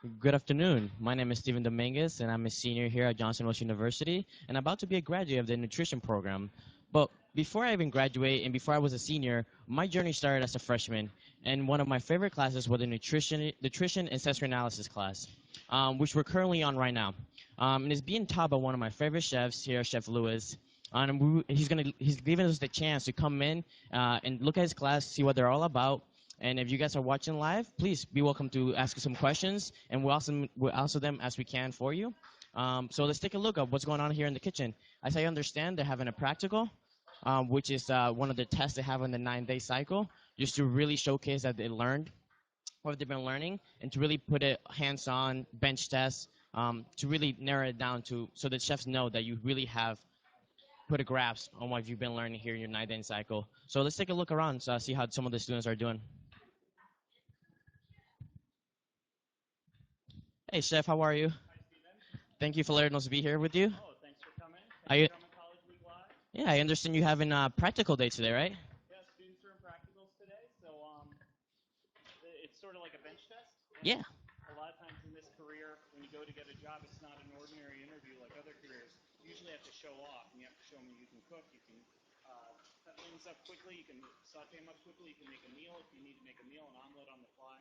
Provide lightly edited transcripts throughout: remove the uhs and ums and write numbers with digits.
Good afternoon. My name is Steven Dominguez, and I'm a senior here at Johnson Wales University, and about to be a graduate of the nutrition program. But before I even graduate and before I was a senior, my journey started as a freshman, and one of my favorite classes was the nutrition and sensory analysis class, which we're currently on right now. And it's being taught by one of my favorite chefs here, Chef Lewis. He's giving us the chance to come in and look at his class, see what they're all about, and if you guys are watching live, please be welcome to ask us some questions, and we'll answer them as we can for you. So let's take a look at what's going on here in the kitchen. As I understand, they're having a practical, which is one of the tests they have on the 9-day cycle, just to really showcase that they learned what they've been learning, and to really put it hands-on bench tests to really narrow it down to so the chefs know that you really have put a grasp on what you've been learning here in your 9-day cycle. So let's take a look around to see how some of the students are doing. Hey, Chef, how are you? Hi, Steven. Thank you for letting us be here with you. Oh, thanks for coming. Are Thanks you, for coming, College Week Live. yeah, I understand you having a practical day today, right? Yeah, students are in practicals today, so it's sort of like a bench test. Yeah. A lot of times in this career, when you go to get a job, it's not an ordinary interview like other careers. You usually have to show off, and you have to show them you can cook, you can cut things up quickly, you can saute them up quickly, you can make a meal if you need to make a meal, an omelet on the fly.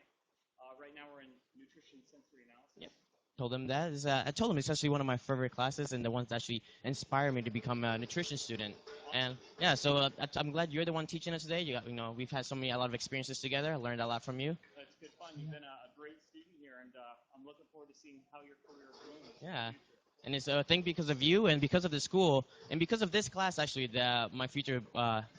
Right now we're in nutrition sensory analysis. Yep. Told him that is. I told him it's actually one of my favorite classes and the ones that actually inspired me to become a nutrition student. And yeah, so I'm glad you're the one teaching us today. We've had a lot of experiences together. I learned a lot from you. It's good fun. You've been a great student here, and I'm looking forward to seeing how your career grows. Yeah. And it's a thing because of you and because of the school and because of this class, actually, that my future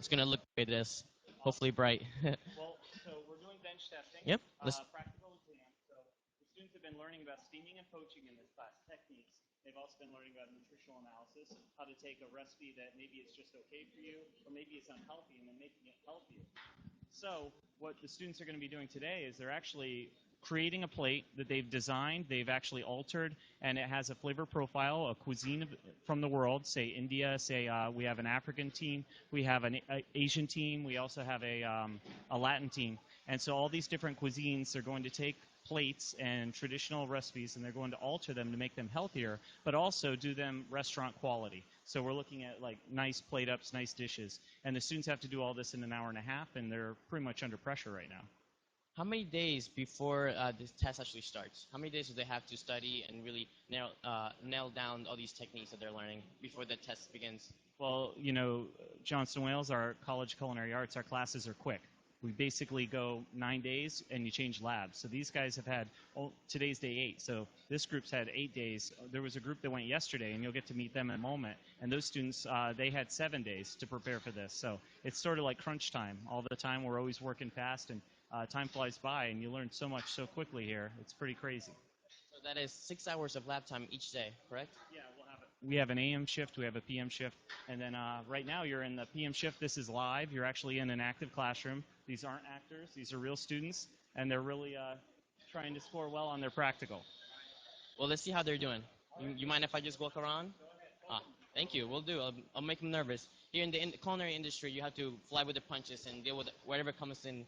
is going to look like this, hopefully bright. Well, so we're doing bench testing. Yep. Practical exam. So the students have been learning about steaming and poaching in this class, techniques. They've also been learning about nutritional analysis, how to take a recipe that maybe is just okay for you, or maybe it's unhealthy, and then making it healthier. So what the students are going to be doing today is they're actually creating a plate that they've designed, they've actually altered, and it has a flavor profile, a cuisine from the world, say India, say we have an African team, we have an Asian team, we also have a Latin team. And so all these different cuisines are going to take plates and traditional recipes, and they're going to alter them to make them healthier, but also do them restaurant quality. So we're looking at like nice plate ups, nice dishes. And the students have to do all this in an hour and a half, and they're pretty much under pressure right now. How many days before this test actually starts? How many days do they have to study and really nail down all these techniques that they're learning before the test begins? Well, Johnson Wales, our College Culinary Arts, our classes are quick. We basically go 9 days, and you change labs. So these guys have had, today's day 8, so this group's had 8 days. There was a group that went yesterday, and you'll get to meet them in a moment. And those students, they had 7 days to prepare for this. So it's sort of like crunch time. All the time, we're always working fast, and time flies by, and you learn so much so quickly here. It's pretty crazy. So that is 6 hours of lab time each day, correct? Yeah, we have an AM shift, we have a PM shift, and then right now you're in the PM shift. This is live. You're actually in an active classroom. These aren't actors. These are real students, and they're really trying to score well on their practical. Well, let's see how they're doing. You mind if I just walk around? Thank you. We'll do. I'll make them nervous. Here in the culinary industry, you have to fly with the punches and deal with whatever comes in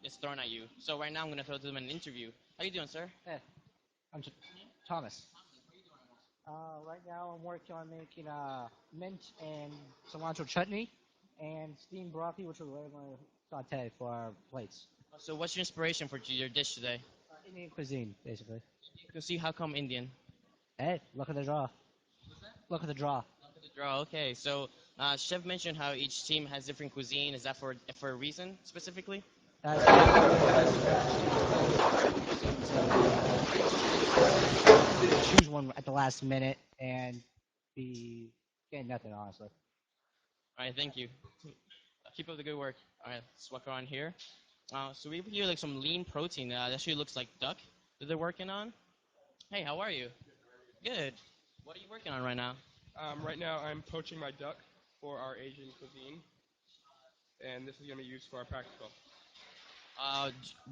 is thrown at you. So right now I'm going to throw them an interview. How you doing, sir? Hey, I'm Thomas. Right now I'm working on making mint and cilantro chutney and steamed broccoli, which we're going to saute for our plates. So what's your inspiration for your dish today? Indian cuisine, basically. You can see how come Indian. Hey, look at the draw. Look at the draw. Look at the draw. Okay, so Chef mentioned how each team has different cuisine. Is that for a reason specifically? Choose one at the last minute and be getting nothing, honestly. All right, thank you. Keep up the good work. All right, let's walk around here. So we have here like some lean protein. That actually looks like duck that they're working on. Hey, how are you? Good. What are you working on right now? Right now I'm poaching my duck for our Asian cuisine, and this is going to be used for our practical.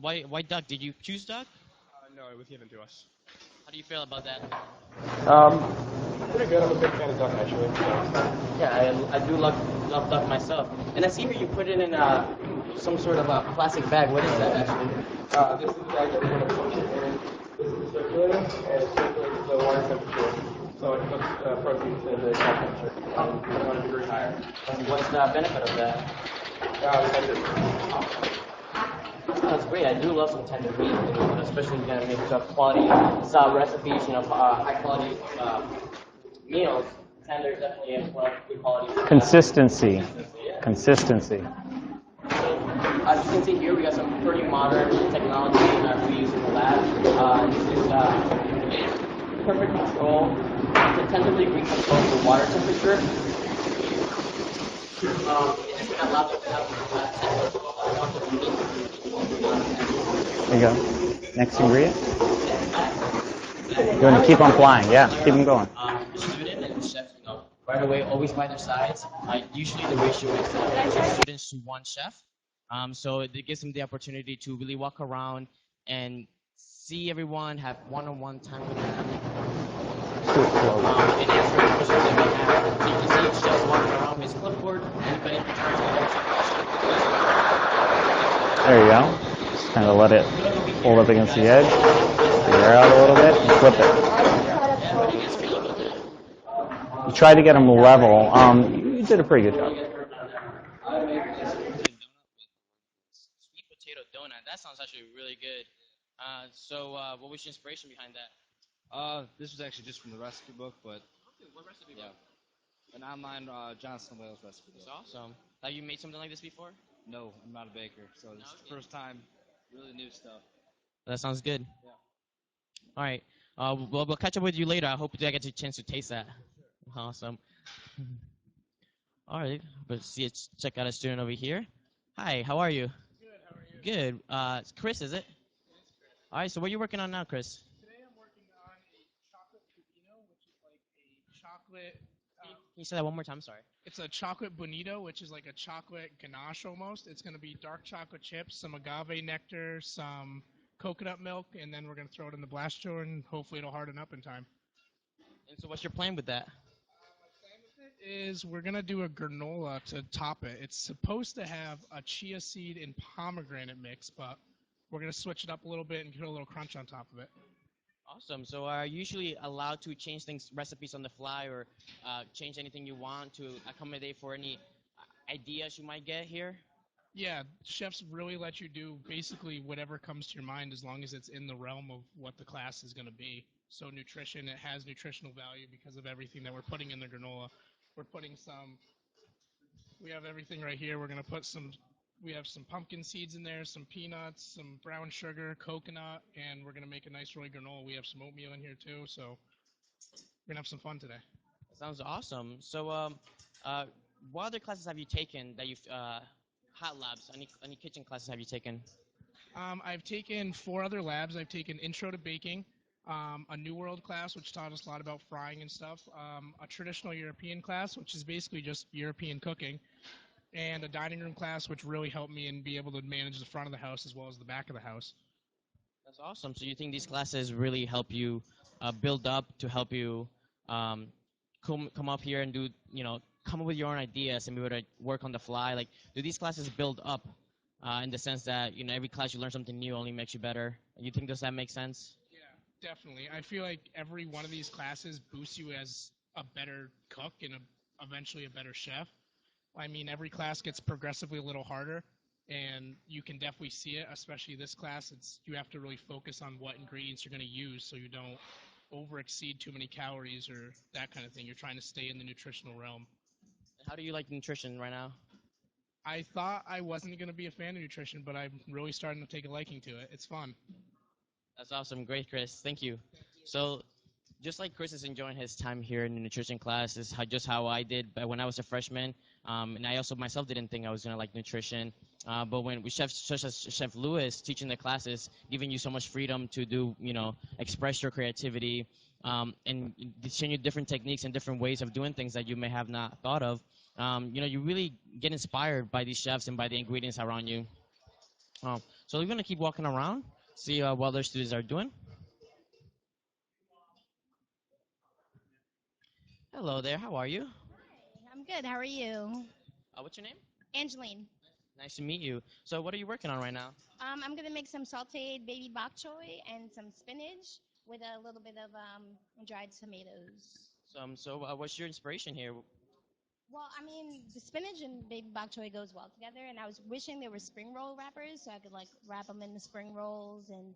Why duck? Did you choose duck? No, it was given to us. How do you feel about that? Pretty good. I'm a big fan of duck, actually. So. Yeah, I do love duck myself. And I see here you put it in some sort of a plastic bag. What is that actually? This is the bag that we're going to poach it in. This is circulating, and it circulates the water temperature. So it cooks protein to the cell temperature, 1 degree higher. And what's the benefit of that? Tender. That's great. I do love some tender meat, especially if you're gonna make quality recipes, high quality meals. Tender is definitely a good quality. Consistency. Yeah. Consistency. As you can see here, we got some pretty modern technology that we use in the lab. This is perfect control, to tentatively recontrol the water temperature. It allows us to have There you go. Next ingredient. You want to keep on flying? Yeah, keep them going. The student and the chef, right away, always by their sides. Usually the ratio is 2 students to 1 chef. So it gives them the opportunity to really walk around and see everyone, have one-on-one time with them. And answer questions that they have. So you can see each chef walking around with his clipboard, everybody trying to There you go. Just kind of let it hold up against the edge. Figure out a little bit and flip it. You tried to get them level. You did a pretty good job. Sweet potato donut. That sounds actually really good. So what was your inspiration behind that? This was actually just from the recipe book, but What recipe? yeah, an online John Snowbell's recipe book. That's awesome. Have you made something like this before? No, I'm not a baker, so this is the first time, really new stuff. That sounds good. Yeah. All right. We'll catch up with you later. I hope I get a chance to taste that. Awesome. All right. Let's see. Let's check out a student over here. Hi. How are you? Good, how are you? Good. It's Chris, is it? It is Chris. All right. So what are you working on now, Chris? Today I'm working on a chocolate bonito, which is like a chocolate. Can you say that one more time? Sorry. It's a chocolate bonito, which is like a chocolate ganache almost. It's going to be dark chocolate chips, some agave nectar, some coconut milk, and then we're going to throw it in the blast jar, and hopefully it'll harden up in time. And so what's your plan with that? My plan with it is we're going to do a granola to top it. It's supposed to have a chia seed and pomegranate mix, but we're going to switch it up a little bit and put a little crunch on top of it. Awesome. So are you usually allowed to change recipes on the fly, or change anything you want to accommodate for any ideas you might get here? Yeah, chefs really let you do basically whatever comes to your mind as long as it's in the realm of what the class is going to be. So nutrition, it has nutritional value because of everything that we're putting in the granola. We have everything right here. We have some pumpkin seeds in there, some peanuts, some brown sugar, coconut, and we're going to make a nice rolling granola. We have some oatmeal in here too, so we're going to have some fun today. That sounds awesome. So what other classes have you taken that you've hot labs? Any kitchen classes have you taken? I've taken 4 other labs. I've taken Intro to Baking, a New World class, which taught us a lot about frying and stuff, a traditional European class, which is basically just European cooking, and a dining room class, which really helped me and be able to manage the front of the house as well as the back of the house. That's awesome. So you think these classes really help you build up to help you come up here and do, come up with your own ideas and be able to work on the fly? Like, do these classes build up in the sense that, every class you learn something new only makes you better? You think, does that make sense? Yeah, definitely. I feel like every one of these classes boosts you as a better cook and eventually a better chef. I mean, every class gets progressively a little harder, and you can definitely see it, especially this class. You have to really focus on what ingredients you're going to use so you don't over exceed too many calories or that kind of thing. You're trying to stay in the nutritional realm. How do you like nutrition right now? I thought I wasn't going to be a fan of nutrition, but I'm really starting to take a liking to it. It's fun. That's awesome. Great, Chris. Thank you. So just like Chris is enjoying his time here in the nutrition class, is how I did when I was a freshman. And I also myself didn't think I was going to like nutrition. But when we such as Chef Lewis teaching the classes, giving you so much freedom to do, express your creativity, and teaching you different techniques and different ways of doing things that you may have not thought of, you really get inspired by these chefs and by the ingredients around you. So we're going to keep walking around, see what other students are doing. Hello there. How are you? Hi, I'm good. How are you? What's your name? Angeline. Nice to meet you. So what are you working on right now? I'm going to make some sauteed baby bok choy and some spinach with a little bit of dried tomatoes. What's your inspiration here? Well, I mean, the spinach and baby bok choy goes well together, and I was wishing there were spring roll wrappers so I could like wrap them in the spring rolls and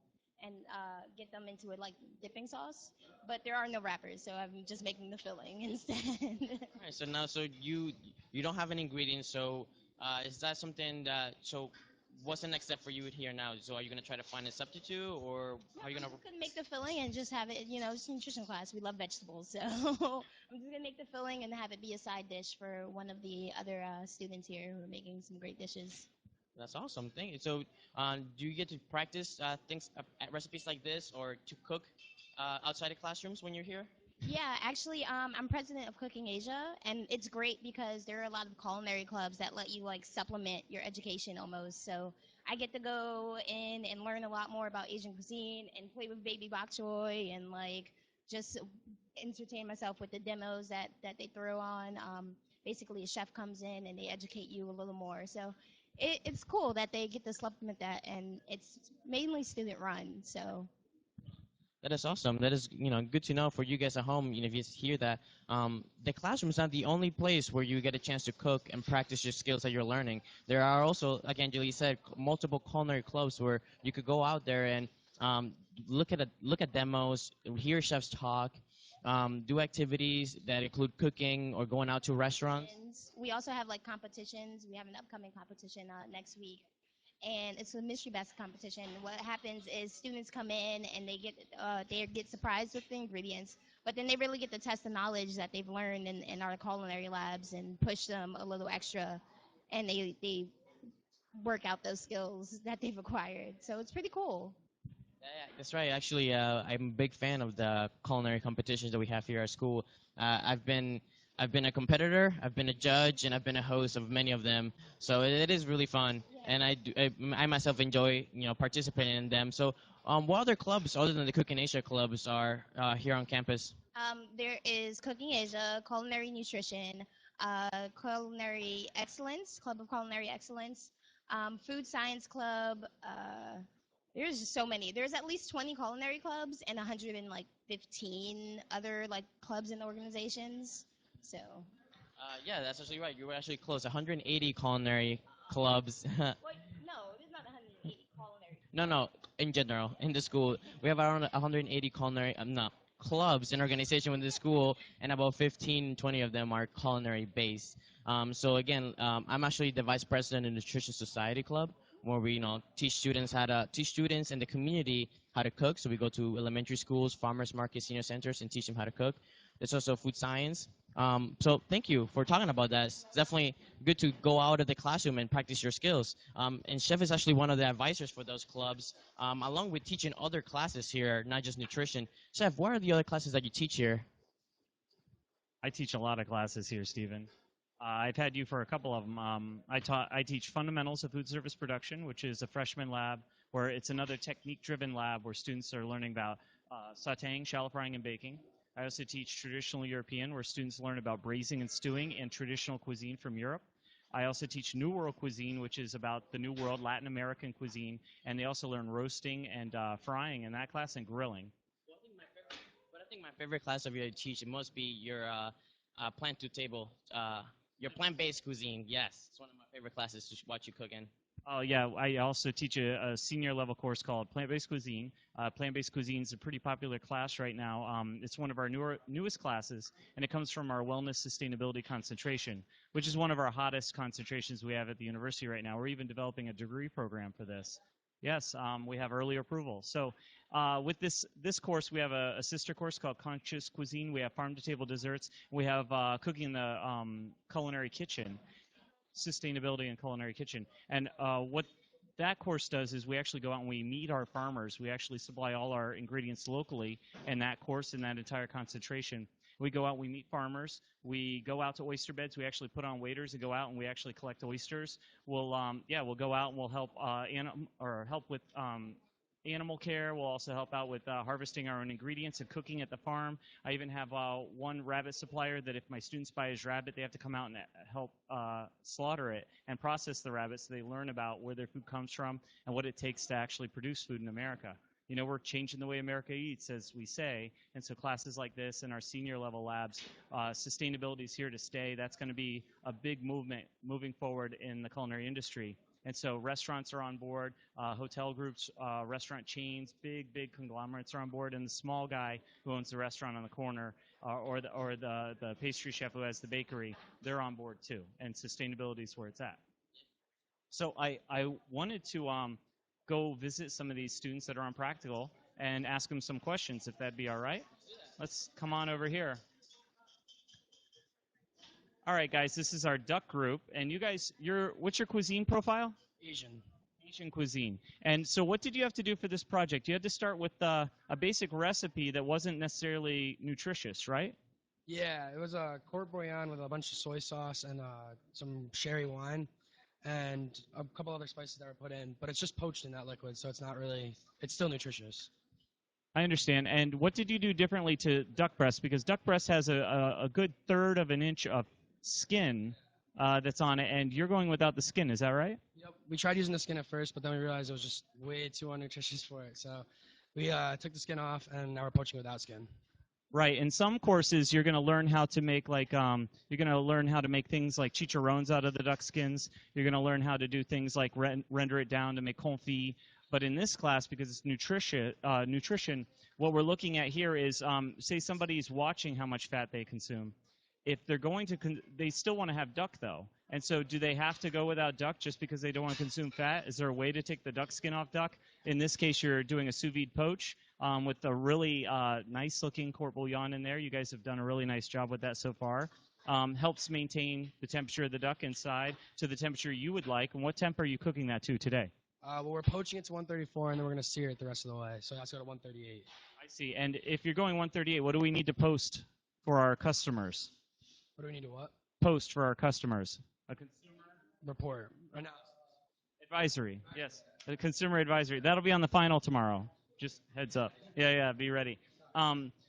get them into it like dipping sauce. But there are no wrappers, so I'm just making the filling instead. All right, so now, you don't have any ingredients. So, is that something that what's the next step for you here now? So, are you gonna try to find a substitute, or how are you I'm gonna? just gonna make the filling and just have it. It's a nutrition class. We love vegetables, so I'm just gonna make the filling and have it be a side dish for one of the other students here who are making some great dishes. That's awesome. Thank you. So, do you get to practice things recipes like this, or to cook outside the classrooms when you're here? Yeah, actually, I'm president of Cooking Asia, and it's great because there are a lot of culinary clubs that let you like supplement your education almost. So I get to go in and learn a lot more about Asian cuisine and play with baby bok choy and like just entertain myself with the demos that they throw on. Basically, a chef comes in and they educate you a little more. So it's cool that they get to supplement that, and it's mainly student run. So That is awesome. That is, good to know for you guys at home. If you hear that, the classroom is not the only place where you get a chance to cook and practice your skills that you're learning. There are also, like Angeli said, multiple culinary clubs where you could go out there and look at demos, hear chefs talk, do activities that include cooking or going out to restaurants. we also have like competitions. We have an upcoming competition next week, and it's a mystery basket competition. What happens is students come in and they get surprised with the ingredients, but then they really get to test the knowledge that they've learned in our culinary labs and push them a little extra, and they work out those skills that they've acquired. So it's pretty cool. Yeah, that's right. Actually, I'm a big fan of the culinary competitions that we have here at school. I've been a competitor, I've been a judge, and I've been a host of many of them. So it is really fun, and I myself enjoy participating in them. So, what other clubs other than the Cooking Asia clubs are here on campus? There is Cooking Asia, Culinary Nutrition, Culinary Excellence, Club of Culinary Excellence, Food Science Club. There's just so many. There's at least 20 culinary clubs and 115 other like clubs and organizations. So Yeah, that's actually right. You were actually close. 180 culinary clubs. no, there's not 180 culinary. No, no, in general, in the school. We have around 180 culinary, no, clubs and organization within the school, and about 15, 20 of them are culinary based. So again, I'm actually the vice president of the Nutrition Society Club, where we, teach students in the community how to cook. So we go to elementary schools, farmers markets, senior centers, and teach them how to cook. There's also food science. So thank you for talking about that. It's definitely good to go out of the classroom and practice your skills. And Chef is actually one of the advisors for those clubs, along with teaching other classes here, not just nutrition. Chef, what are the other classes that you teach here? I teach a lot of classes here, Stephen. I've had you for a couple of them. I teach fundamentals of food service production, which is a freshman lab where it's another technique-driven lab where students are learning about sautéing, shallow frying, and baking. I also teach traditional European, where students learn about braising and stewing and traditional cuisine from Europe. I also teach New World cuisine, which is about the New World Latin American cuisine, and they also learn roasting and frying in that class and grilling. But I think my favorite class of your teach it must be your plant to table, your plant-based cuisine. Yes, it's one of my favorite classes to watch you cook in. Oh yeah, I also teach a senior level course called Plant-Based Cuisine. Plant-Based Cuisine is a pretty popular class right now. It's one of our newest classes, and it comes from our Wellness Sustainability concentration, which is one of our hottest concentrations we have at the university right now. We're even developing a degree program for this. Yes, we have early approval. So with this course, we have a sister course called Conscious Cuisine. We have farm-to-table desserts. We have cooking in the culinary kitchen. Sustainability and Culinary Kitchen. And what that course does is we actually go out and we meet our farmers. We actually supply all our ingredients locally in that course, in that entire concentration. We go out, we meet farmers. We go out to oyster beds. We actually put on waiters and go out and we actually collect oysters. We'll go out and we'll help help with animal care. We'll also help out with harvesting our own ingredients and cooking at the farm. I even have one rabbit supplier that if my students buy his rabbit, they have to come out and help slaughter it and process the rabbit so they learn about where their food comes from and what it takes to actually produce food in America. You know, we're changing the way America eats, as we say. And so classes like this and our senior level labs, sustainability is here to stay. That's going to be a big movement moving forward in the culinary industry. And so restaurants are on board, hotel groups, restaurant chains, big conglomerates are on board, and the small guy who owns the restaurant on the corner or the pastry chef who has the bakery, they're on board too. And sustainability is where it's at. So I wanted to go visit some of these students that are on practical and ask them some questions, if that'd be all right. Let's come on over here. All right, guys, this is our duck group, and you guys, what's your cuisine profile? Asian. Asian cuisine. And so what did you have to do for this project? You had to start with a basic recipe that wasn't necessarily nutritious, right? Yeah, it was a court bouillon with a bunch of soy sauce and some sherry wine and a couple other spices that were put in, but it's just poached in that liquid, so it's not really, it's still nutritious. I understand. And what did you do differently to duck breast? Because duck breast has a good third of an inch of skin that's on it, and you're going without the skin. Is that right? Yep. We tried using the skin at first, but then we realized it was just way too unnutritious for it. So we took the skin off, and now we're poaching without skin. Right. In some courses, you're going to learn how to make you're going to learn how to make things like chicharrones out of the duck skins. You're going to learn how to do things like render it down to make confit. But in this class, because it's nutrition, what we're looking at here is, say somebody's watching how much fat they consume. If they're going to, they still want to have duck though. And so do they have to go without duck just because they don't want to consume fat? Is there a way to take the duck skin off duck? In this case, you're doing a sous vide poach with a really nice looking court bouillon in there. You guys have done a really nice job with that so far. Helps maintain the temperature of the duck inside to the temperature you would like. And what temp are you cooking that to today? Well, we're poaching it to 134, and then we're going to sear it the rest of the way. So that's got a 138. I see. And if you're going 138, what do we need to post for our customers? What do we need to what? Post for our customers. A consumer report. Or no. Advisory. Yes. A consumer advisory. That'll be on the final tomorrow. Just heads up. Yeah, be ready.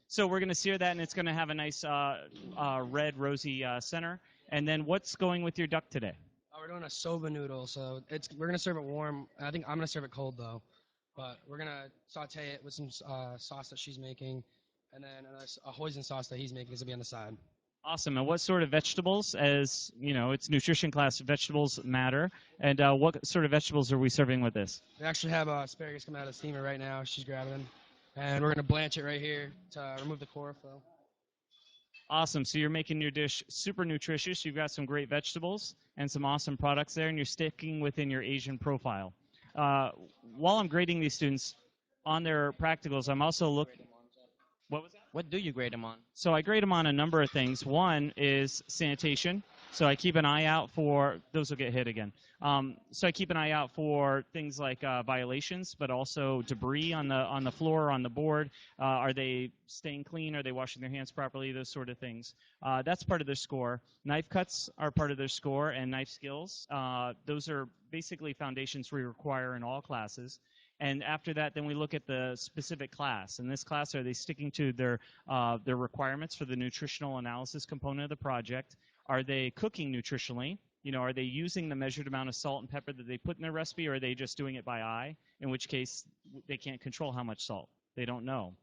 So we're going to sear that, and it's going to have a nice red, rosy center. And then what's going with your duck today? We're doing a soba noodle, so we're going to serve it warm. I think I'm going to serve it cold, though. But we're going to saute it with some sauce that she's making, and then a hoisin sauce that he's making is going to be on the side. Awesome. And what sort of vegetables, as you know, it's nutrition class, vegetables matter. And what sort of vegetables are we serving with this? We actually have asparagus coming out of the steamer right now. She's grabbing. And we're going to blanch it right here to remove the chlorophyll. Awesome. So you're making your dish super nutritious. You've got some great vegetables and some awesome products there, and you're sticking within your Asian profile. While I'm grading these students on their practicals, I'm also looking. What was that? What do you grade them on? So I grade them on a number of things. One is sanitation. So I keep an eye out for those will get hit again. So I keep an eye out for things like violations, but also debris on the floor, on the board. Are they staying clean? Are they washing their hands properly? Those sort of things. That's part of their score. Knife cuts are part of their score, and knife skills. Those are basically foundations we require in all classes. And after that, then we look at the specific class. In this class, are they sticking to their requirements for the nutritional analysis component of the project? Are they cooking nutritionally? You know, are they using the measured amount of salt and pepper that they put in their recipe, or are they just doing it by eye? In which case, they can't control how much salt. They don't know.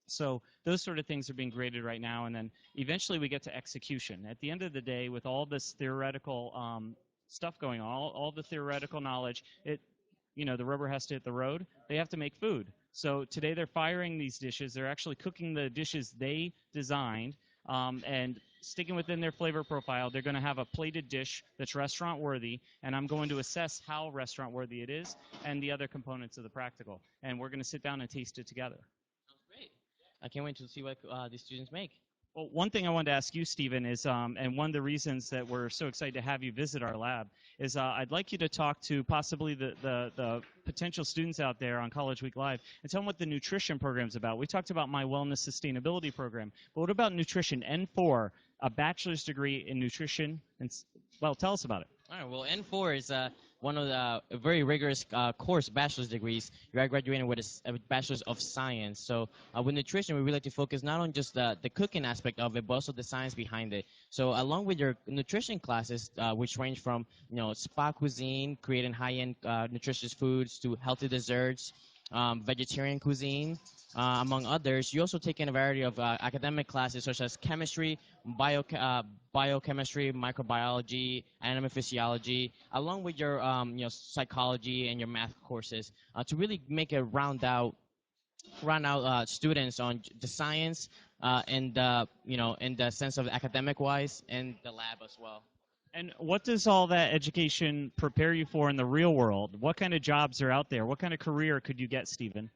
So those sort of things are being graded right now, and then eventually we get to execution. At the end of the day, with all this theoretical stuff going on, all the theoretical knowledge, the rubber has to hit the road. They have to make food. So today they're firing these dishes. They're actually cooking the dishes they designed and sticking within their flavor profile. They're going to have a plated dish that's restaurant worthy, and I'm going to assess how restaurant worthy it is and the other components of the practical. And we're going to sit down and taste it together. Sounds great. I can't wait to see what the students make. Well, one thing I wanted to ask you, Stephen, is, and one of the reasons that we're so excited to have you visit our lab, is I'd like you to talk to possibly the potential students out there on College Week Live and tell them what the nutrition program is about. We talked about my wellness sustainability program, but what about nutrition? N4, a bachelor's degree in nutrition, and well, tell us about it. All right. Well, N4 is one of the very rigorous course bachelor's degrees. You are graduating with a bachelor's of science. So with nutrition, we really like to focus not on just the cooking aspect of it, but also the science behind it. So along with your nutrition classes, which range from spa cuisine, creating high-end nutritious foods, to healthy desserts, vegetarian cuisine, among others. You also take in a variety of academic classes such as chemistry, biochemistry, microbiology, animal physiology, along with your psychology and your math courses to really make a round out students on the science and in the sense of academic wise and the lab as well. And what does all that education prepare you for in the real world? What kind of jobs are out there? What kind of career could you get, Stephen?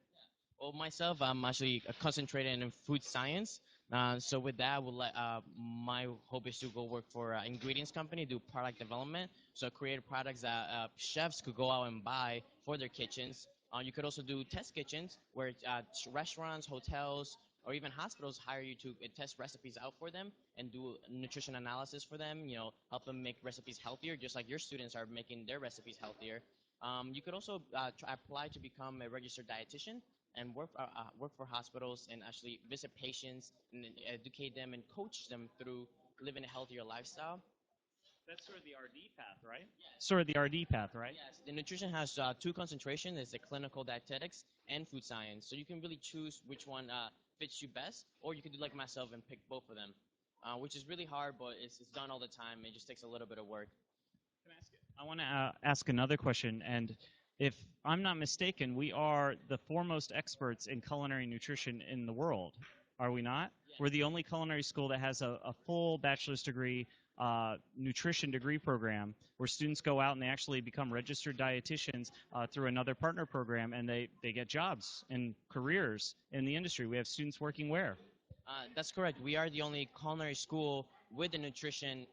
Well, myself, I'm actually concentrated in food science. So with that, my hope is to go work for an ingredients company, do product development, so create products that chefs could go out and buy for their kitchens. You could also do test kitchens where restaurants, hotels, or even hospitals hire you to test recipes out for them and do nutrition analysis for them. Help them make recipes healthier, just like your students are making their recipes healthier. You could also apply to become a registered dietitian and work for hospitals and actually visit patients and educate them and coach them through living a healthier lifestyle. That's sort of the RD path, right? Sort of the RD path, right? Yes, the nutrition has two concentrations. It's the clinical dietetics and food science. So you can really choose which one fits you best, or you could do like myself and pick both of them, which is really hard, but it's done all the time. It just takes a little bit of work. Can I ask you? I want to ask another question, and if I'm not mistaken, we are the foremost experts in culinary nutrition in the world, are we not? Yes. We're the only culinary school that has a full bachelor's degree nutrition degree program where students go out and they actually become registered dietitians through another partner program, and they get jobs and careers in the industry. We have students working where? That's correct. We are the only culinary school with a nutrition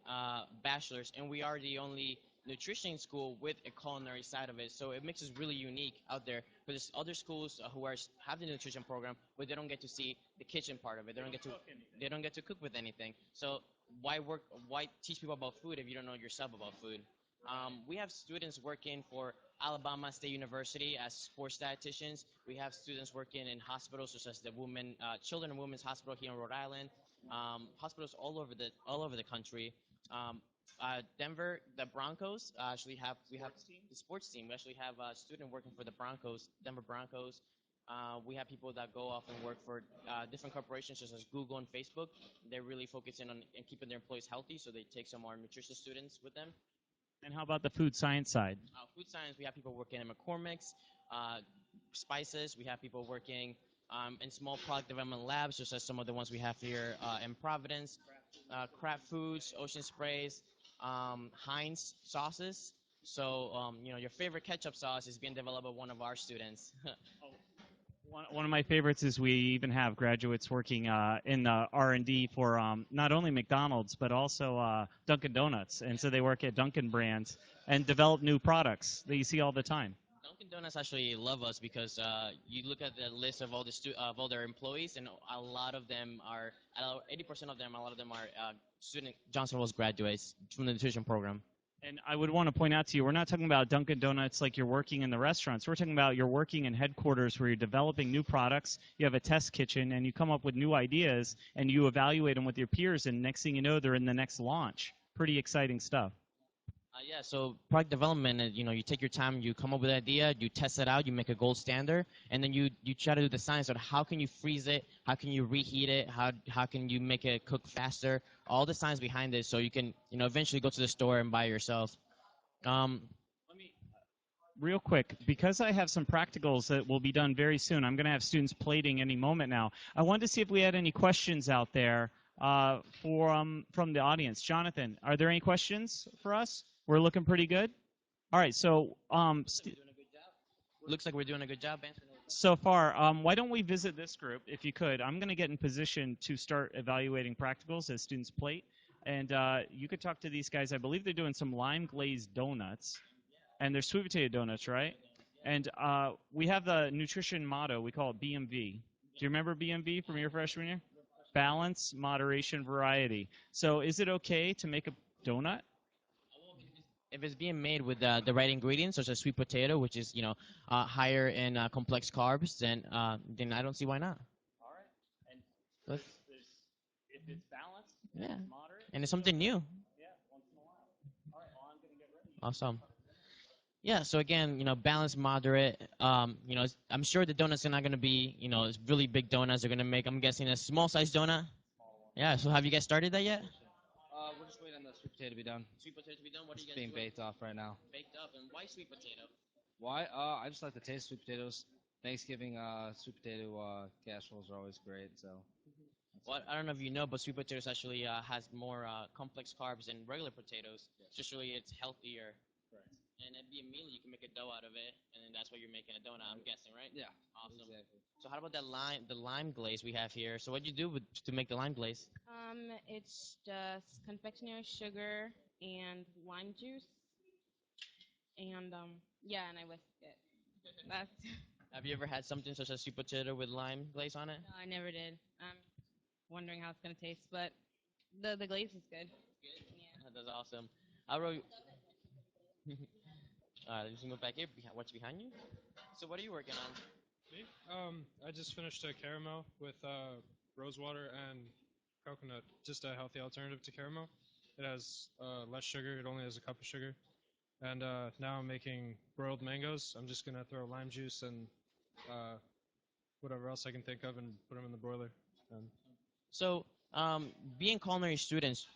bachelor's, and we are the only nutrition school with a culinary side of it. So it makes us really unique out there. But there's other schools have the nutrition program, but they don't get to see the kitchen part of it. They don't get to cook with anything. So why teach people about food if you don't know yourself about food? We have students working for Alabama State University as sports dietitians. We have students working in hospitals such as the Children and Women's Hospital here in Rhode Island, hospitals all over the country. Denver, the Broncos actually have the sports team. We actually have a student working for the Broncos, Denver Broncos. We have people that go off and work for different corporations such as Google and Facebook. They're really focusing on keeping their employees healthy, so they take some more nutritious students with them. And how about the food science side? Food science, we have people working in McCormick's, spices. We have people working in small product development labs, just as some of the ones we have here in Providence. Kraft Foods, Ocean Sprays, Heinz sauces. So, your favorite ketchup sauce is being developed by one of our students. One of my favorites is we even have graduates working in R&D for not only McDonald's but also Dunkin' Donuts, and so they work at Dunkin' brands and develop new products that you see all the time. Dunkin' Donuts actually love us because you look at the list of all their employees, and a lot of them are 80% of them. A lot of them are student Johnson Wales graduates from the nutrition program. And I would want to point out to you, we're not talking about Dunkin' Donuts like you're working in the restaurants. We're talking about you're working in headquarters where you're developing new products, you have a test kitchen, and you come up with new ideas, and you evaluate them with your peers, and next thing you know, they're in the next launch. Pretty exciting stuff. Yeah, so product development, you take your time, you come up with an idea, you test it out, you make a gold standard, and then you try to do the science of how can you freeze it, how can you reheat it, how can you make it cook faster, all the science behind it, so you can eventually go to the store and buy it yourself. Real quick, because I have some practicals that will be done very soon, I'm going to have students plating any moment now. I wanted to see if we had any questions out there from the audience. Jonathan, are there any questions for us? We're looking pretty good. All right, so looks like we're doing a good job answering. So far, why don't we visit this group, if you could? I'm going to get in position to start evaluating practicals as students plate, and you could talk to these guys. I believe they're doing some lime glazed donuts, and they're sweet potato donuts, right? And we have the nutrition motto. We call it BMV. Do you remember BMV from your freshman year? Balance, moderation, variety. So is it okay to make a donut? If it's being made with the right ingredients, such as sweet potato, which is higher in complex carbs, then I don't see why not. All right, and if it's balanced, yeah, it's moderate, and it's something new. Yeah, once in a while. All right, well, I'm gonna get ready. Awesome. Yeah, so again, balance, moderate. I'm sure the donuts are not going to be, it's really big donuts. They're going to make, I'm guessing, a small size donut. Yeah, so have you guys started that yet? We're just waiting on the sweet potato to be done. Sweet potato to be done? What are It's you guys being doing? baked off right now. Baked up, and why sweet potato? Why? I just like the taste of sweet potatoes. Thanksgiving sweet potato casseroles are always great. So. Well, I don't know if you know, but sweet potatoes actually has more complex carbs than regular potatoes. Yes. Just really, it's healthier. Correct. And it'd be a meal, you can make a dough out of it, and then that's what you're making a donut, I'm guessing, right? Yeah. Awesome. Exactly. So how about the lime glaze we have here? So what do you do to make the lime glaze? It's just confectionery sugar and lime juice, and yeah, and I whisk it. That's Have you ever had something such as sweet potato with lime glaze on it? no, I never did. I'm wondering how it's gonna taste, but the glaze is good. Yeah. That's awesome. I wrote. Let's move back here. What's behind you? So what are you working on? Me? I just finished a caramel with rose water and coconut. Just a healthy alternative to caramel. It has less sugar. It only has a cup of sugar. And now I'm making broiled mangoes. I'm just gonna throw lime juice and whatever else I can think of and put them in the broiler. So, being culinary students,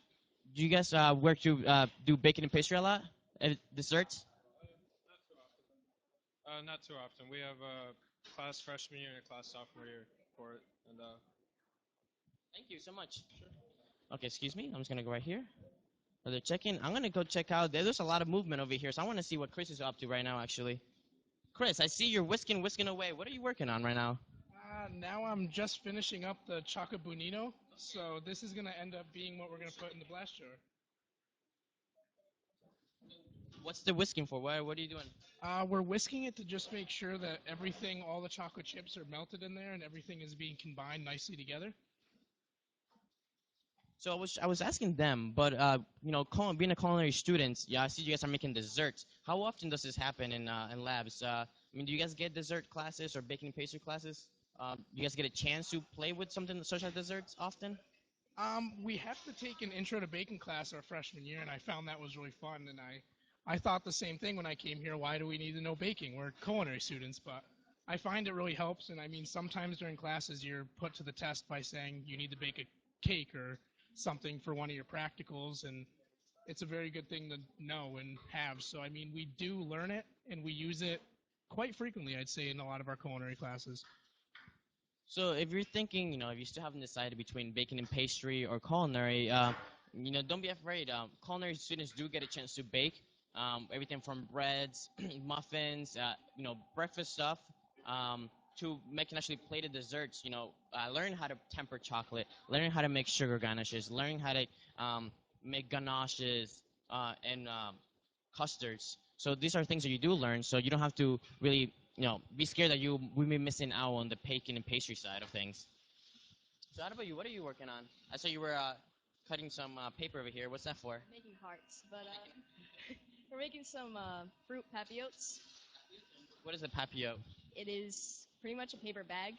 do you guys work to do baking and pastry a lot? Desserts? Not too often. We have a class freshman year and a class sophomore year for it. And Thank you so much. Sure. Okay, excuse me. I'm just gonna go right here. They're checking. I'm gonna go check out. There's a lot of movement over here, so I want to see what Chris is up to right now. Actually, Chris, I see you're whisking away. What are you working on right now? Now I'm just finishing up the chocolate bonito, so this is gonna end up being what we're gonna put in the blast jar. What's the whisking for? What are you doing? We're whisking it to just make sure that everything, all the chocolate chips are melted in there and everything is being combined nicely together. So I was asking them, but being a culinary student, yeah, I see you guys are making desserts. How often does this happen in labs? I mean, do you guys get dessert classes or baking and pastry classes? You guys get a chance to play with something such as desserts often? We have to take an intro to baking class our freshman year, and I found that was really fun. And I thought the same thing when I came here. Why do we need to know baking? We're culinary students, but I find it really helps. And I mean, sometimes during classes, you're put to the test by saying you need to bake a cake or something for one of your practicals, and it's a very good thing to know and have. So, I mean, we do learn it, and we use it quite frequently, I'd say, in a lot of our culinary classes. So if you're thinking, if you still haven't decided between baking and pastry or culinary, don't be afraid. Culinary students do get a chance to bake. Everything from breads, muffins, breakfast stuff, to making actually plated desserts. Learning how to temper chocolate, learning how to make sugar ganaches, learning how to make ganaches and custards. So these are things that you do learn. So you don't have to really, be scared that you will be missing out on the baking and pastry side of things. So how about you? What are you working on? I saw you were cutting some paper over here. What's that for? Making hearts, but we're making some fruit papillotes. What is a papillote? It is pretty much a paper bag,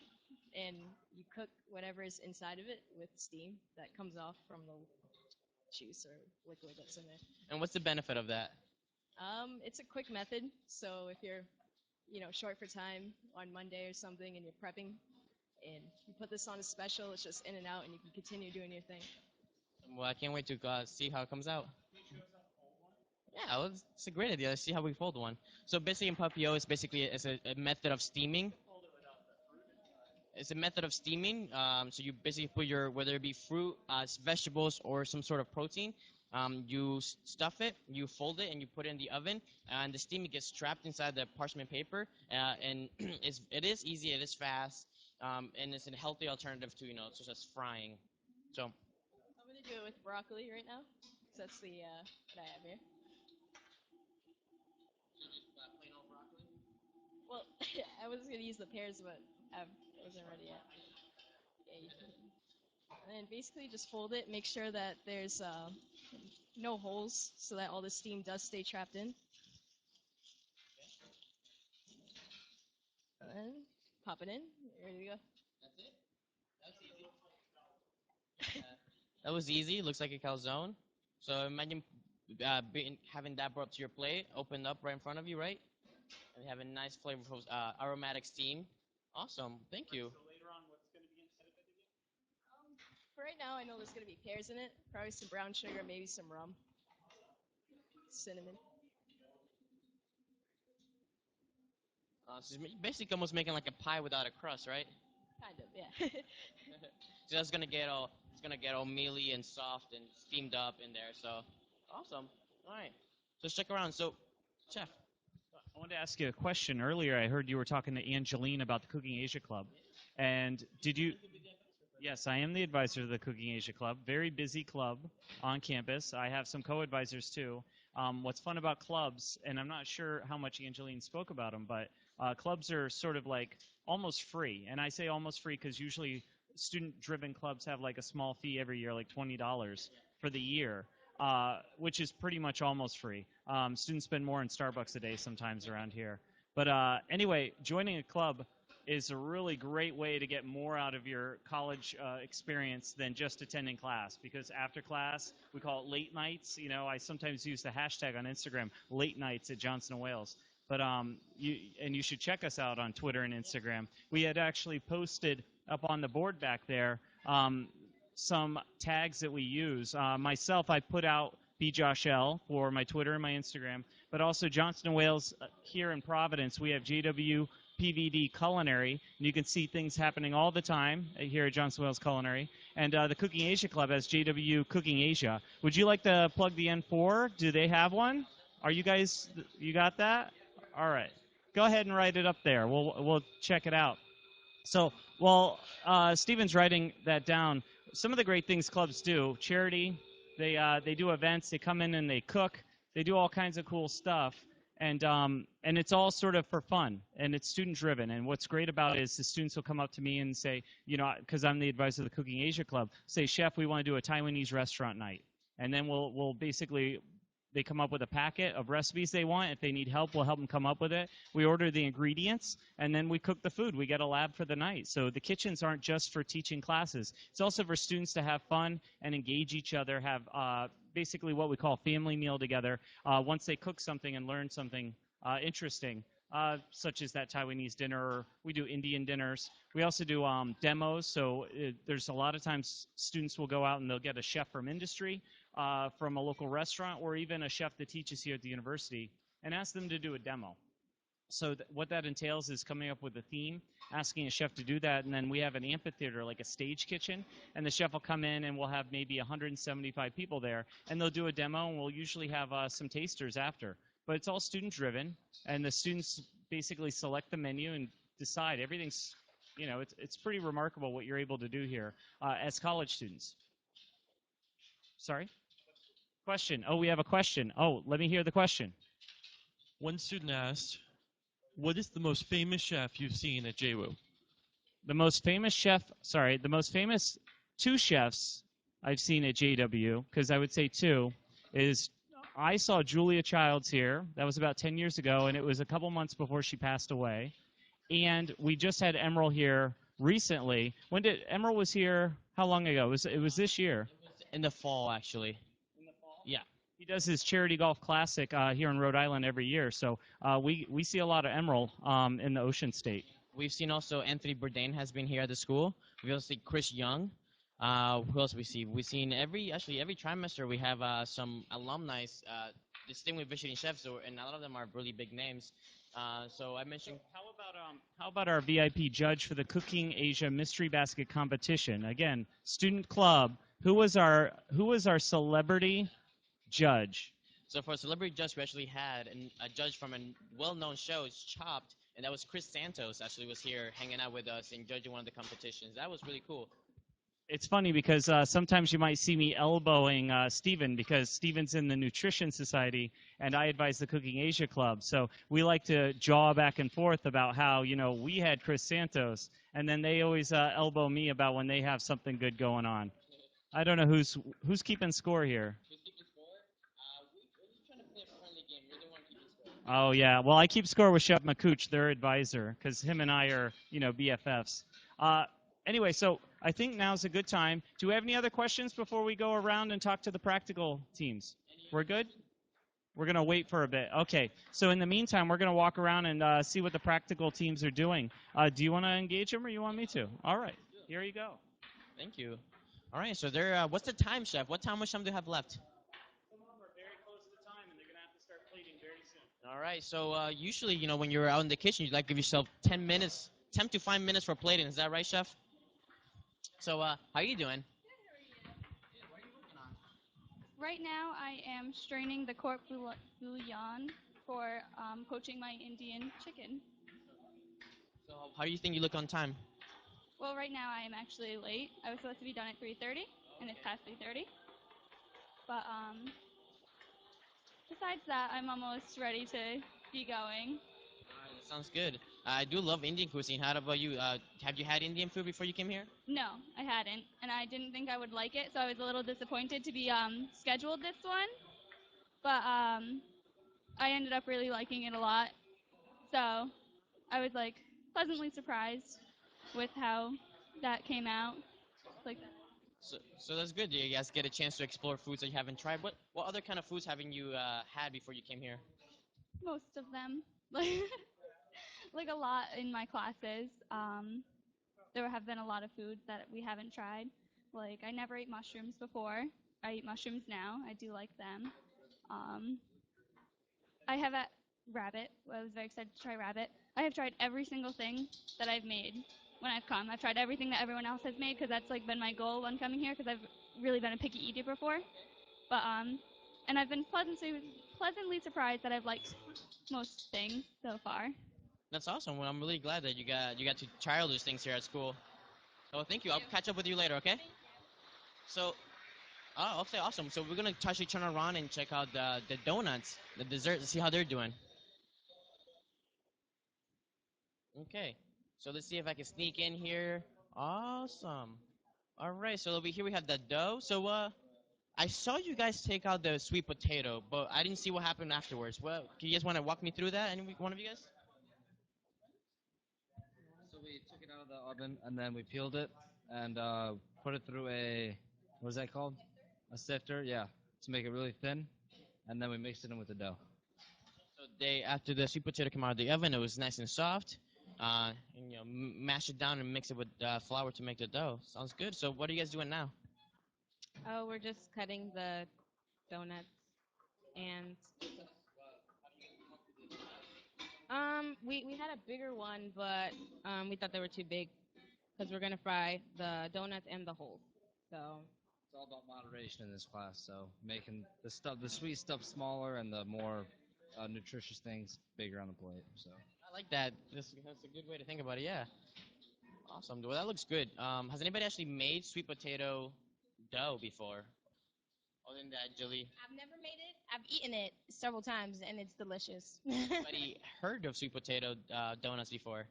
and you cook whatever is inside of it with steam that comes off from the juice or liquid that's in there. And what's the benefit of that? It's a quick method, so if you're, short for time on Monday or something and you're prepping, and you put this on a special, it's just in and out, and you can continue doing your thing. Well, I can't wait to see how it comes out. Yeah, well, it's a great idea. Let's see how we fold one. So basically, in papillote, it's a method of steaming. It's a method of steaming. So you basically put whether it be fruit, vegetables, or some sort of protein. You stuff it, you fold it, and you put it in the oven. And the steam gets trapped inside the parchment paper. And it is easy, it is fast, and it's a healthy alternative to such as frying. So I'm gonna do it with broccoli right now, because that's the what I have here. Well, I was gonna use the pears, but I wasn't ready yet. Yeah, and basically just fold it, make sure that there's no holes, so that all the steam does stay trapped in. And then pop it in. There you go. That's it. That was easy. Looks like a calzone. So imagine having that brought up to your plate, opened up right in front of you, right? And having nice flavorful aromatic steam. Awesome. Thank you. So later on, what's going to be inside of it again? For right now, I know there's gonna be pears in it, probably some brown sugar, maybe some rum, cinnamon. So it's basically almost making like a pie without a crust, right? Kind of, yeah. So that's it's gonna get all mealy and soft and steamed up in there. So awesome. All right. So stick around. So, chef. I wanted to ask you a question. Earlier, I heard you were talking to Angeline about the Cooking Asia Club. And did you... Yes, I am the advisor of the Cooking Asia Club. Very busy club on campus. I have some co-advisors, too. What's fun about clubs, and I'm not sure how much Angeline spoke about them, but clubs are sort of like almost free. And I say almost free because usually student-driven clubs have like a small fee every year, like $20 for the year. Which is pretty much almost free. Students spend more in Starbucks a day sometimes around here. But anyway, joining a club is a really great way to get more out of your college experience than just attending class. Because after class, we call it late nights. You know, I sometimes use the hashtag on Instagram, late nights at Johnson & Wales. But you should check us out on Twitter and Instagram. We had actually posted up on the board back there some tags that we use. Myself, I put out BJoshL for my Twitter and my Instagram, but also Johnson & Wales here in Providence, we have JW PVD Culinary, and you can see things happening all the time here at Johnson & Wales Culinary. And the Cooking Asia Club has JW Cooking Asia. Would you like to plug the N4? Do they have one? Are you guys, you got that? All right. Go ahead and write it up there. We'll check it out. So while Stephen's writing that down, some of the great things clubs do, charity, they do events, they come in and they cook, they do all kinds of cool stuff, and it's all sort of for fun, and it's student-driven. And what's great about it is the students will come up to me and say, you know, because I'm the advisor of the Cooking Asia Club, say, Chef, we want to do a Taiwanese restaurant night. And then we'll basically... They come up with a packet of recipes they want. If they need help, we'll help them come up with it. We order the ingredients, and then we cook the food. We get a lab for the night. So the kitchens aren't just for teaching classes. It's also for students to have fun and engage each other, have basically what we call family meal together once they cook something and learn something interesting, such as that Taiwanese dinner, or we do Indian dinners. We also do demos. So there's a lot of times students will go out and they'll get a chef from industry, from a local restaurant, or even a chef that teaches here at the university, and ask them to do a demo. So what that entails is coming up with a theme, asking a chef to do that, and then we have an amphitheater, like a stage kitchen, and the chef will come in and we'll have maybe 175 people there, and they'll do a demo, and we'll usually have some tasters after. But it's all student-driven, and the students basically select the menu and decide. Everything's, you know, it's pretty remarkable what you're able to do here as college students. Sorry? Question. Oh, we have a question. Oh, let me hear the question. One student asked, what is the most famous chef you've seen at JWU? The most famous chef, sorry, the most famous two chefs I've seen at JW, because I would say two, is I saw Julia Childs here. That was about 10 years ago, and it was a couple months before she passed away. And we just had Emerald here recently. When did Emerald was here? How long ago? It was this year. In the fall, actually. In the fall? Yeah. He does his charity golf classic here in Rhode Island every year. So we see a lot of Emerald in the Ocean State. We've seen also Anthony Bourdain has been here at the school. We also see Chris Young. Who else we see? We've seen every trimester we have some alumni, distinguished visiting chefs, and a lot of them are really big names. So I mentioned. How about our VIP judge for the Cooking Asia Mystery Basket competition? Again, student club. Who was our celebrity judge? So for a celebrity judge, we actually had a judge from a well-known show, it's Chopped, and that was Chris Santos. Actually, was here hanging out with us and judging one of the competitions. That was really cool. It's funny because sometimes you might see me elbowing Stephen because Stephen's in the Nutrition Society and I advise the Cooking Asia Club. So we like to jaw back and forth about how, you know, we had Chris Santos, and then they always elbow me about when they have something good going on. I don't know who's keeping score here. Who's keeping score? We're just trying to play a friendly game. You're the one keeping score. Oh, yeah. Well, I keep score with Chef Makooch, their advisor, because him and I are, you know, BFFs. Anyway, so I think now's a good time. Do we have any other questions before we go around and talk to the practical teams? We're good? We're going to wait for a bit. Okay. So in the meantime, we're going to walk around and see what the practical teams are doing. Do you want to engage them or you want me to? All right. Here you go. Thank you. All right. So they're what's the time, chef? What time? Much time do you have left? Some of them are very close to time, and they're going to have to start plating very soon. All right. So usually, when you're out in the kitchen, you like give yourself 10 minutes, 10 to 5 minutes for plating. Is that right, chef? So how are you doing? Right now, I am straining the corp bouillon for poaching my Indian chicken. So how do you think you look on time? Well, right now I am actually late. I was supposed to be done at 3:30, and it's past 3:30. But besides that, I'm almost ready to be going. That sounds good. I do love Indian cuisine. How about you? Have you had Indian food before you came here? No, I hadn't, and I didn't think I would like it, so I was a little disappointed to be scheduled this one. But I ended up really liking it a lot, so I was like pleasantly surprised with how that came out. Like, So that's good. You guys get a chance to explore foods that you haven't tried. What other kind of foods haven't you had before you came here? most of them, like a lot in my classes. There have been a lot of foods that we haven't tried. Like I never ate mushrooms before. I eat mushrooms now. I do like them. I have a rabbit. I was very excited to try rabbit. I have tried every single thing that I've made when I've come. I've tried everything that everyone else has made because that's like been my goal when coming here because I've really been a picky eater before. But and I've been pleasantly surprised that I've liked most things so far. That's awesome. Well, I'm really glad that you got to try all those things here at school. Oh, thank you. I'll catch up with you later. Okay. So, okay, awesome. So we're gonna actually turn around and check out the donuts, the dessert, to see how they're doing. Okay. So let's see if I can sneak in here. Awesome. All right. So over here we have the dough. So I saw you guys take out the sweet potato, but I didn't see what happened afterwards. Well, can you guys want to walk me through that? Any one of you guys? So we took it out of the oven and then we peeled it and put it through what is that called? A sifter, yeah, to make it really thin. And then we mixed it in with the dough. So after the sweet potato came out of the oven, it was nice and soft. And mash it down and mix it with flour to make the dough. Sounds good. So what are you guys doing now? Oh, we're just cutting the donuts, and we had a bigger one, but we thought they were too big because we're gonna fry the donuts and the holes. So it's all about moderation in this class. So making the sweet stuff smaller and the more nutritious things bigger on the plate. So I like that. That's a good way to think about it. Yeah. Awesome. Well, that looks good. Has anybody actually made sweet potato dough before? Other than that, Julie. I've never made it. I've eaten it several times, and it's delicious. Anybody heard of sweet potato donuts before?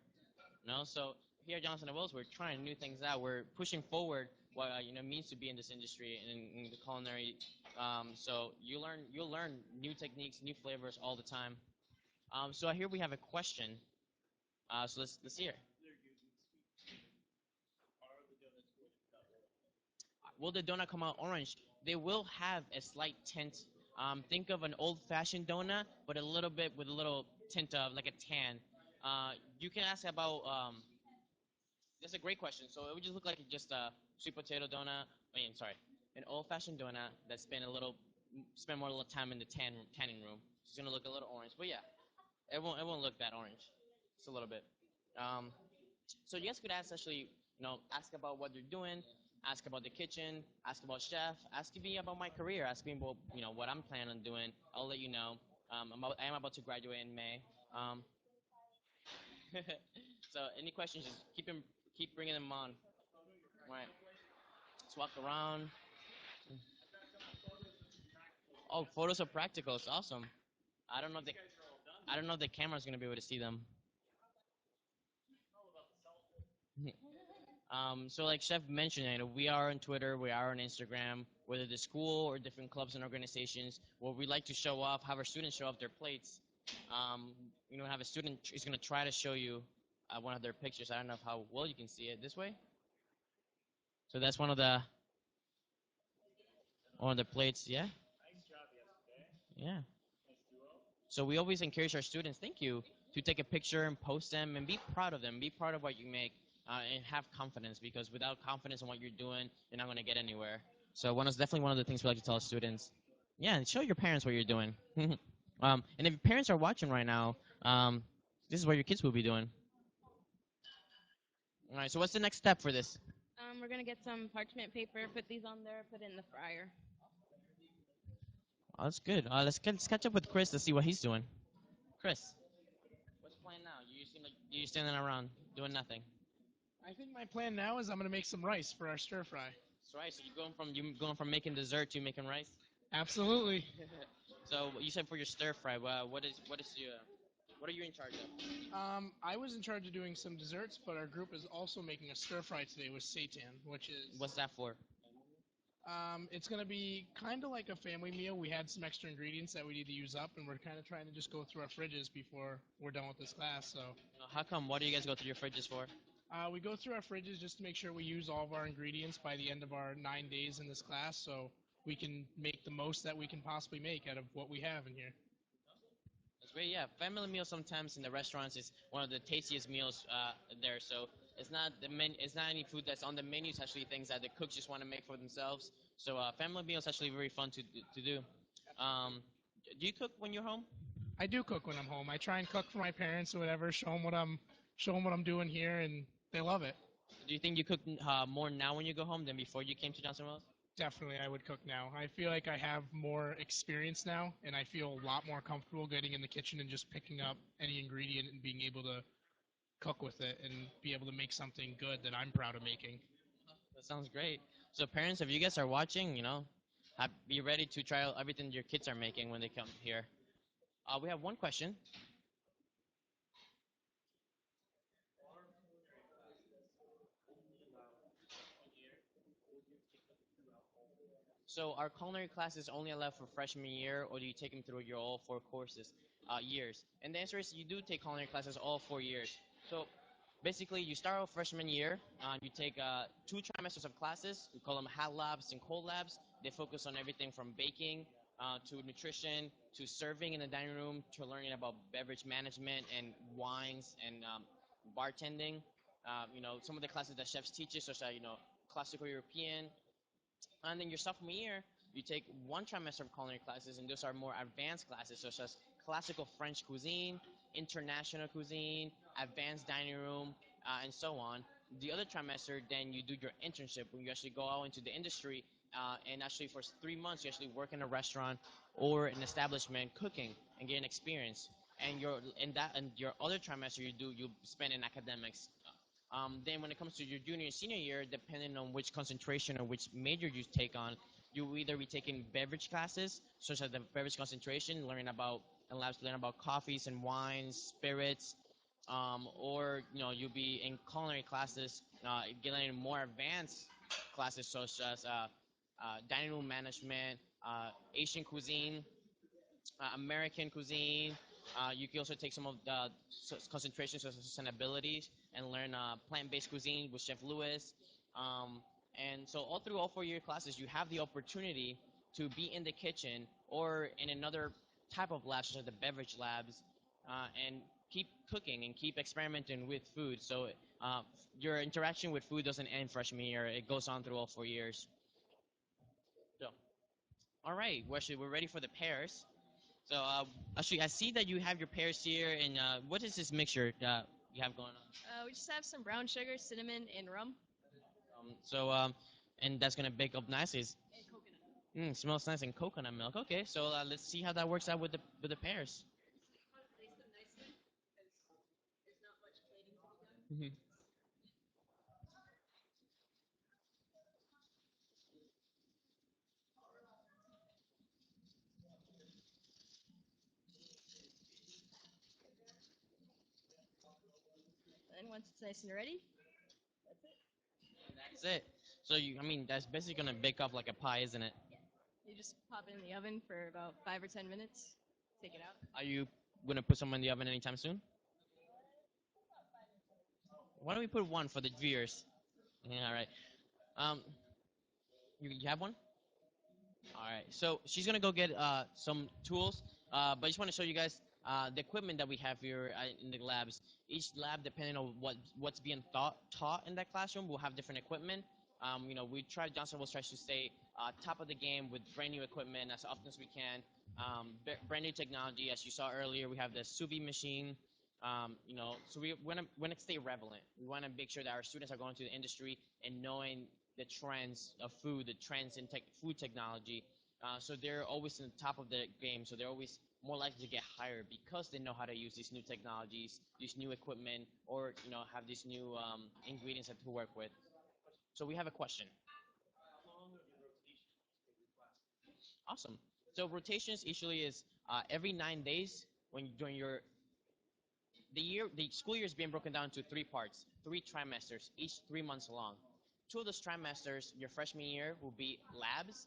No. So here at Johnson & Wales, we're trying new things out. We're pushing forward what it means to be in this industry in the culinary. So you'll learn new techniques, new flavors all the time. So here we have a question. So let's hear. Will the donut come out orange? They will have a slight tint. Think of an old-fashioned donut, but a little bit with a little tint of like a tan. You can ask about. That's a great question. So it would just look like just a sweet potato donut. Sorry, an old-fashioned donut that spent more time in the tanning room. It's gonna look a little orange, but yeah, it won't look that orange. Just a little bit. So you guys could ask about what they're doing, ask about the kitchen, ask about chef, ask me about my career, ask me about what I'm planning on doing. I'll let you know. I am about to graduate in May. So any questions, just keep bringing them on. All right. Let's walk around. Oh, photos of practicals, awesome. I don't know if the camera's gonna be able to see them. So like Chef mentioned, we are on Twitter, we are on Instagram, whether the school or different clubs and organizations, where we like to have our students show off their plates. Have a student is going to try to show you one of their pictures. I don't know how well you can see it this way. So that's one of the plates, yeah? Nice job yesterday. Yeah. Nice So we always encourage our students, thank you, to take a picture and post them and be proud of them. Be proud of what you make and have confidence, because without confidence in what you're doing, you're not going to get anywhere. So definitely one of the things we like to tell students. Yeah, and show your parents what you're doing. And if your parents are watching right now, this is what your kids will be doing. All right, so what's the next step for this? We're gonna get some parchment paper, put these on there, put it in the fryer. Oh, that's good. Let's catch up with Chris to see what he's doing. Chris, what's the plan now? You seem like you're standing around doing nothing. I think my plan now is I'm going to make some rice for our stir fry. So right, so you going from making dessert to making rice. Absolutely. So you said for your stir fry, what are you in charge of? I was in charge of doing some desserts, but our group is also making a stir fry today with seitan, which is What's that for? it's going to be kind of like a family meal. We had some extra ingredients that we need to use up, and we're kind of trying to just go through our fridges before we're done with this class. So How come? What do you guys go through your fridges for? we go through our fridges just to make sure we use all of our ingredients by the end of our 9 days in this class, so we can make the most that we can possibly make out of what we have in here. That's great. Yeah, family meal sometimes in the restaurants is one of the tastiest meals there. So it's not any food that's on the menu. It's actually things that the cooks just want to make for themselves. So family meal is actually very fun to do. Do you cook when you're home? I do cook when I'm home. I try and cook for my parents or whatever, show them what I'm doing here, and they love it. Do you think you cook more now when you go home than before you came to Johnson Wales? Definitely, I would cook now. I feel like I have more experience now, and I feel a lot more comfortable getting in the kitchen and just picking up any ingredient and being able to cook with it and be able to make something good that I'm proud of making. That sounds great. So parents, if you guys are watching, be ready to try out everything your kids are making when they come here. We have one question. So are culinary classes only allowed for freshman year, or do you take them through your all 4 courses, years? And the answer is you do take culinary classes all 4 years. So basically, you start off freshman year. You take 2 trimesters of classes. We call them hot labs and cold labs. They focus on everything from baking to nutrition to serving in the dining room to learning about beverage management and wines and bartending. Some of the classes that chefs teach us, such as classical European. And then your sophomore year, you take 1 trimester of culinary classes, and those are more advanced classes, such as classical French cuisine, international cuisine, advanced dining room, and so on. The other trimester, then you do your internship, when you actually go out into the industry, and actually for 3 months, you actually work in a restaurant or an establishment cooking and gain experience. And your other trimester, you spend in academics. Then when it comes to your junior and senior year, depending on which concentration or which major you take on, you will either be taking beverage classes, such as the beverage concentration, learning about and labs to learn about coffees and wines, spirits, or you'll be in culinary classes, getting more advanced classes such as dining room management, Asian cuisine, American cuisine. You can also take some of the concentrations of sustainability and learn plant-based cuisine with Chef Lewis. And so all through all 4 year classes, you have the opportunity to be in the kitchen or in another type of lab, such as the beverage labs, and keep cooking and keep experimenting with food. So your interaction with food doesn't end freshman year. It goes on through all 4 years. So, all right, we're ready for the pairs. So actually, I see that you have your pears here, and what is this mixture that you have going on? We just have some brown sugar, cinnamon, and rum. And that's gonna bake up nicely. And coconut. Smells nice, and coconut milk. Okay, so let's see how that works out with the pears. Place them nicely because there's not much plating to be done. Mm-hmm. And once it's nice and ready, that's it. That's it. So that's basically gonna bake up like a pie, isn't it? Yeah. You just pop it in the oven for about 5 or 10 minutes. Take it out. Are you gonna put some in the oven anytime soon? Why don't we put one for the viewers? Yeah, all right. Um, you have one? All right. So she's gonna go get some tools, But I just want to show you guys the equipment that we have here in the labs. Each lab, depending on what's being taught in that classroom, will have different equipment. Johnson will try to stay top of the game with brand new equipment as often as we can. Brand new technology, as you saw earlier, we have the sous vide machine. So we want to stay relevant. We want to make sure that our students are going to the industry and knowing the trends of food, the trends in food technology. So they're always in the top of the game. So they're always more likely to get hired because they know how to use these new technologies, these new equipment, or have these new ingredients to work with. So we have a question. Awesome. So rotations usually is every 9 days during the school year is being broken down into 3 parts, 3 trimesters, each 3 months long. 2 of those trimesters, your freshman year, will be labs,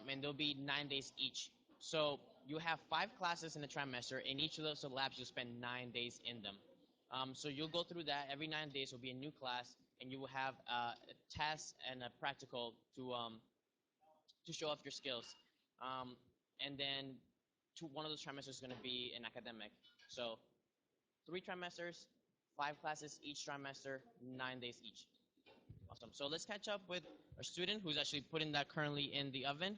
and they'll be 9 days each. So you have 5 classes in the trimester, and each of those labs you'll spend 9 days in them. So you'll go through that. Every 9 days will be a new class, and you will have a test and a practical to show off your skills. And then one of those trimesters is going to be an academic. So 3 trimesters, 5 classes each trimester, 9 days each. Awesome. So let's catch up with our student who's actually putting that currently in the oven.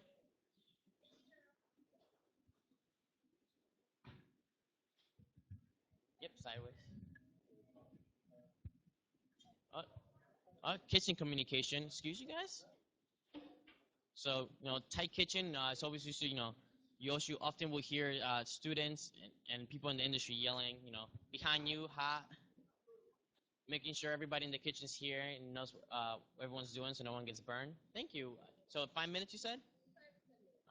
Yep, sideways. Kitchen communication. Excuse you guys. So tight kitchen. It's always used to you also often will hear students and people in the industry yelling, behind you, hot. Making sure everybody in the kitchen is here and knows what everyone's doing, so no one gets burned. Thank you. So 5 minutes, you said?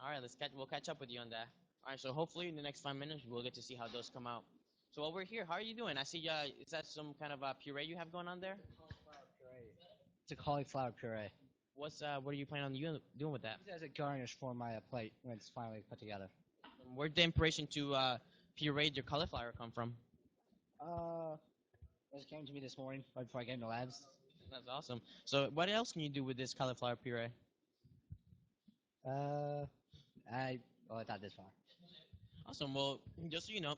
All right, we'll catch up with you on that. All right, so hopefully in the next 5 minutes we'll get to see how those come out. So while we're here, how are you doing? I see. Is that some kind of puree you have going on there? It's a cauliflower puree. What are you planning on doing with that? As a garnish for my plate when it's finally put together. Where'd the inspiration to puree your cauliflower come from? It came to me this morning right before I came to labs. That's awesome. So what else can you do with this cauliflower puree? I thought this far. Awesome. Well, just so you know,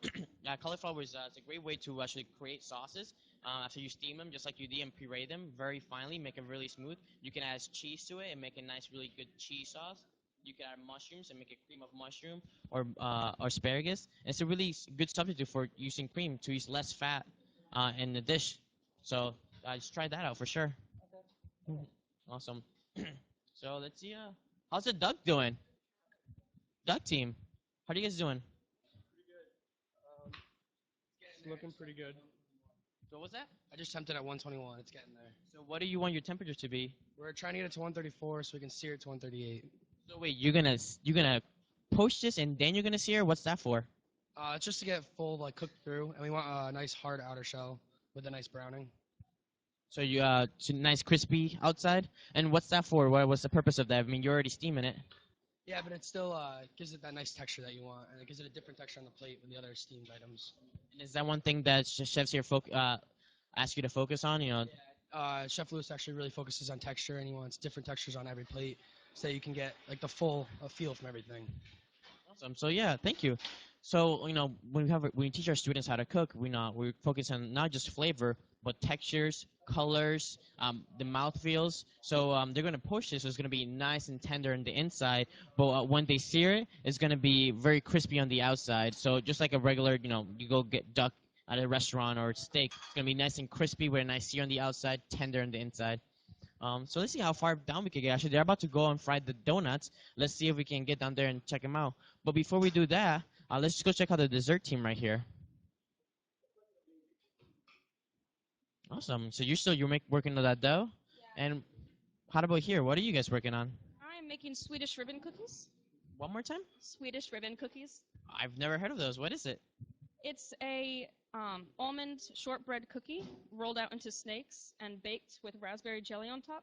cauliflower is it's a great way to actually create sauces. After you steam them, just like you did, and puree them very finely, make them really smooth. You can add cheese to it and make a nice, really good cheese sauce. You can add mushrooms and make a cream of mushroom or asparagus. And it's a really good substitute for using cream to use less fat in the dish. So just try that out for sure. Okay. Awesome. So let's see. How's the duck doing? Duck team. How are you guys doing? It's looking pretty good. So what's that? I just temped it at 121. It's getting there. So what do you want your temperature to be? We're trying to get it to 134 so we can sear it to 138. So wait, you're gonna poach this and then you're gonna sear? What's that for? It's just to get full cooked through, and we want a nice hard outer shell with a nice browning. So you nice crispy outside. And what's that for? What's the purpose of that? I mean, you're already steaming it. Yeah, but it still gives it that nice texture that you want, and it gives it a different texture on the plate with the other steamed items. And is that one thing that chefs here ask you to focus on? Chef Lewis actually really focuses on texture, and he wants different textures on every plate, so you can get the full feel from everything. Awesome. So yeah, thank you. So when we teach our students how to cook, we focus on not just flavor but textures, colors, the mouth feels. So they're going to push this. So it's going to be nice and tender on the inside, but when they sear it, it's going to be very crispy on the outside. So just like a regular, you go get duck at a restaurant or steak, it's going to be nice and crispy with a nice sear on the outside, tender on the inside. So let's see how far down we can get. Actually, they're about to go and fry the donuts. Let's see if we can get down there and check them out. But before we do that, let's just go check out the dessert team right here. Awesome. So you're working on that dough? Yeah. And how about here? What are you guys working on? I'm making Swedish ribbon cookies. One more time? Swedish ribbon cookies. I've never heard of those. What is it? It's a almond shortbread cookie rolled out into snakes and baked with raspberry jelly on top.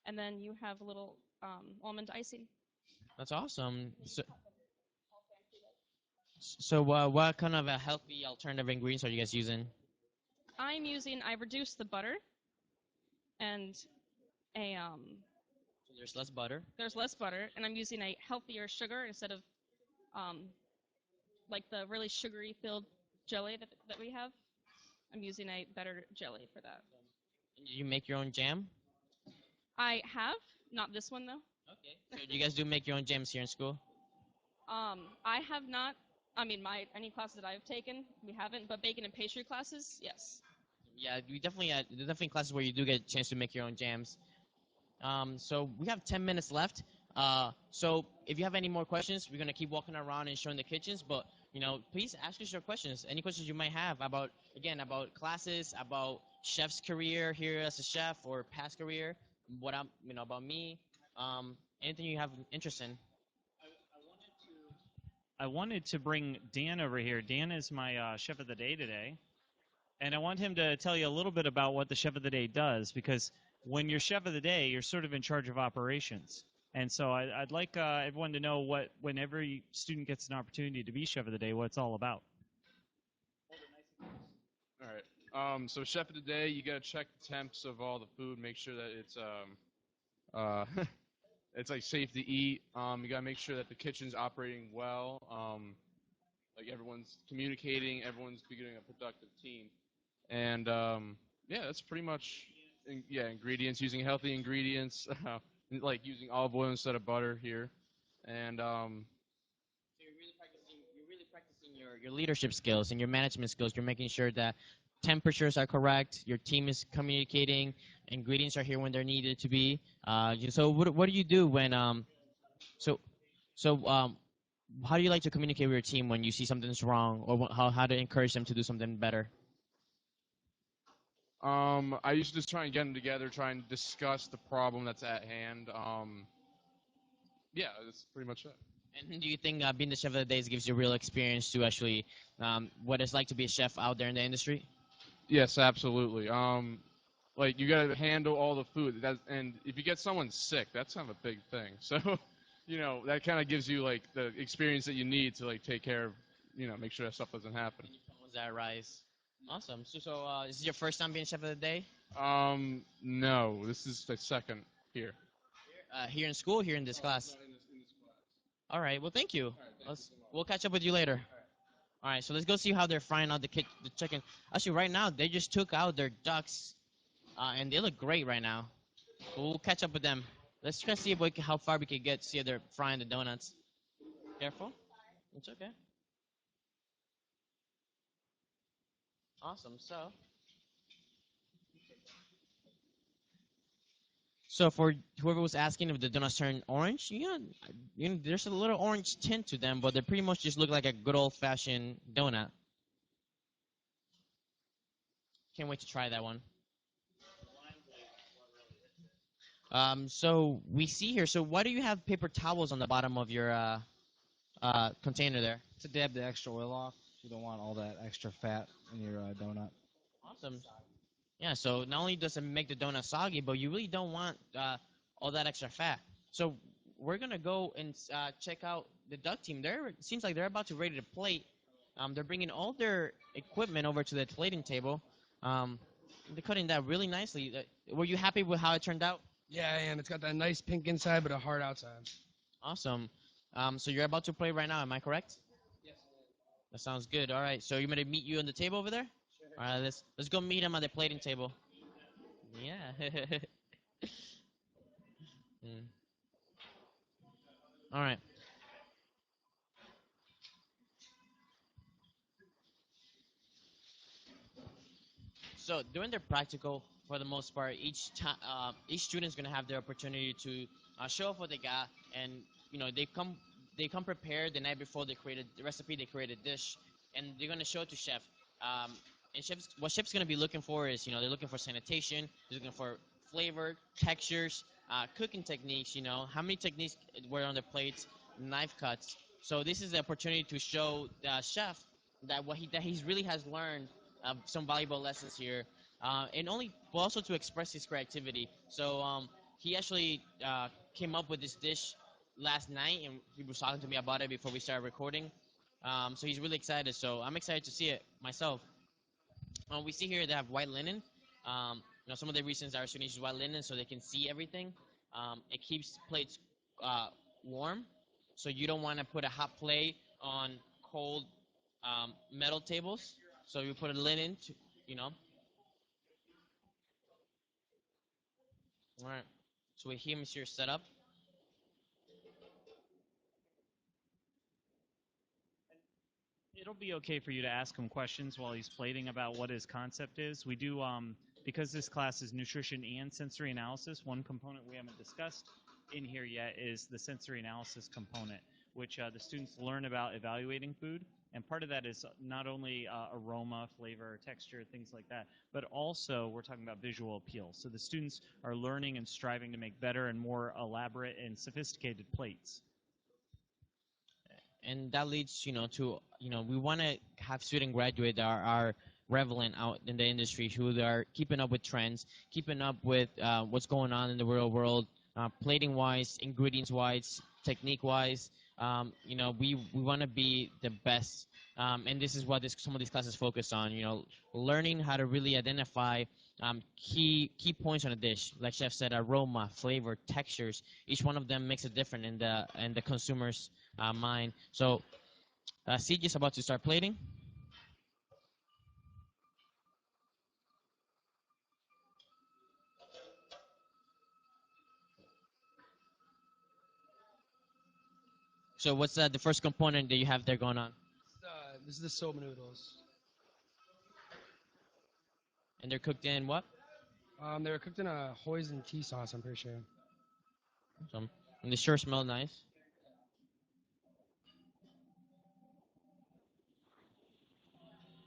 And then you have a little almond icing. That's awesome. So what kind of a healthy alternative ingredients are you guys using? I've reduced the butter and So there's less butter? There's less butter, and I'm using a healthier sugar instead of like the really sugary filled jelly that we have. I'm using a better jelly for that. You make your own jam? I have, not this one though. Okay. So you guys do make your own jams here in school? I have not. I mean, any classes that I've taken, we haven't. But baking and pastry classes, yes. Yeah, we definitely there's definitely classes where you do get a chance to make your own jams. So we have 10 minutes left. So if you have any more questions, we're gonna keep walking around and showing the kitchens. But please ask us your questions. Any questions you might have about classes, about chef's career here as a chef or past career, about me, anything you have interest in. I wanted to bring Dan over here. Dan is my chef of the day today. And I want him to tell you a little bit about what the chef of the day does, because when you're chef of the day, you're sort of in charge of operations. And so I'd like everyone to know when every student gets an opportunity to be chef of the day, what it's all about. All right. So chef of the day, you got to check the temps of all the food, make sure that it's it's like safe to eat. You got to make sure that the kitchen's operating well. Like everyone's communicating, everyone's being a productive team. And yeah, that's pretty much ingredients, using healthy ingredients, like using olive oil instead of butter here. And So you're really practicing your leadership skills and your management skills. You're making sure that temperatures are correct, your team is communicating, ingredients are here when they're needed to be. So what do you do when how do you like to communicate with your team when you see something's wrong, or how to encourage them to do something better? I used to just try and get them together, try and discuss the problem that's at hand. Yeah, that's pretty much it. And do you think being the chef of the days gives you real experience to actually what it's like to be a chef out there in the industry? Yes, absolutely. Like you got to handle all the food, and if you get someone sick, that's kind of a big thing. So, that kind of gives you like the experience that you need to like take care of, make sure that stuff doesn't happen. Was that rise? Awesome. So is this your first time being chef of the day? No, this is the second here. Here in school, here in this class. All right. Well, thank you. We'll catch up with you later. All right. So let's go see how they're frying out the chicken. Actually, right now they just took out their ducks, and they look great right now. We'll catch up with them. Let's try to see how far we can get. See if they're frying the donuts. Careful. It's okay. Awesome. So for whoever was asking if the donuts turn orange, there's a little orange tint to them, but they pretty much just look like a good old-fashioned donut. Can't wait to try that one. So we see here. So why do you have paper towels on the bottom of your container there? To dab the extra oil off. You don't want all that extra fat in your donut. Awesome. Yeah, so not only does it make the donut soggy, but you really don't want all that extra fat. So we're going to go and check out the duck team. It seems like they're about to ready to plate. They're bringing all their equipment over to the plating table. They're cutting that really nicely. Were you happy with how it turned out? Yeah, I am. It's got that nice pink inside, but a hard outside. Awesome. So you're about to play right now, am I correct? Yes. That sounds good. All right, so you want me to meet you on the table over there? Sure. All right, let's go meet him at the plating table. Yeah. All right. So during their practical, for the most part, each student is going to have their opportunity to show off what they got, and they come prepared the night before. They created the recipe, they created a dish, and they're going to show it to chef. And what chef's going to be looking for is they're looking for sanitation, they're looking for flavor, textures, cooking techniques. How many techniques were on the plates, knife cuts. So this is the opportunity to show the chef that he really has learned some valuable lessons here, and also to express his creativity. So he actually came up with this dish last night, and he was talking to me about it before we started recording. So he's really excited. So I'm excited to see it myself. We see here they have white linen. Some of the reasons our students use white linen so they can see everything. It keeps plates warm, so you don't want to put a hot plate on cold metal tables. So you put a lid in, to, you know. All right. So here is your setup. It'll be okay for you to ask him questions while he's plating about what his concept is. We do, because this class is nutrition and sensory analysis, one component we haven't discussed in here yet is the sensory analysis component, which the students learn about evaluating food. And part of that is not only aroma, flavor, texture, things like that, but also we're talking about visual appeal. So the students are learning and striving to make better and more elaborate and sophisticated plates. And that leads, to, we want to have student graduate that are relevant out in the industry, who are keeping up with trends, keeping up with what's going on in the real world, plating wise, ingredients wise, technique wise. We want to be the best, and this is what some of these classes focus on. Learning how to really identify key points on a dish. Like Chef said, aroma, flavor, textures. Each one of them makes it different in the consumer's mind. So, CJ is about to start plating. So what's the first component that you have there going on? This is the soba noodles. And they're cooked in what? They were cooked in a hoisin tea sauce, I'm pretty sure. Awesome. And they sure smell nice.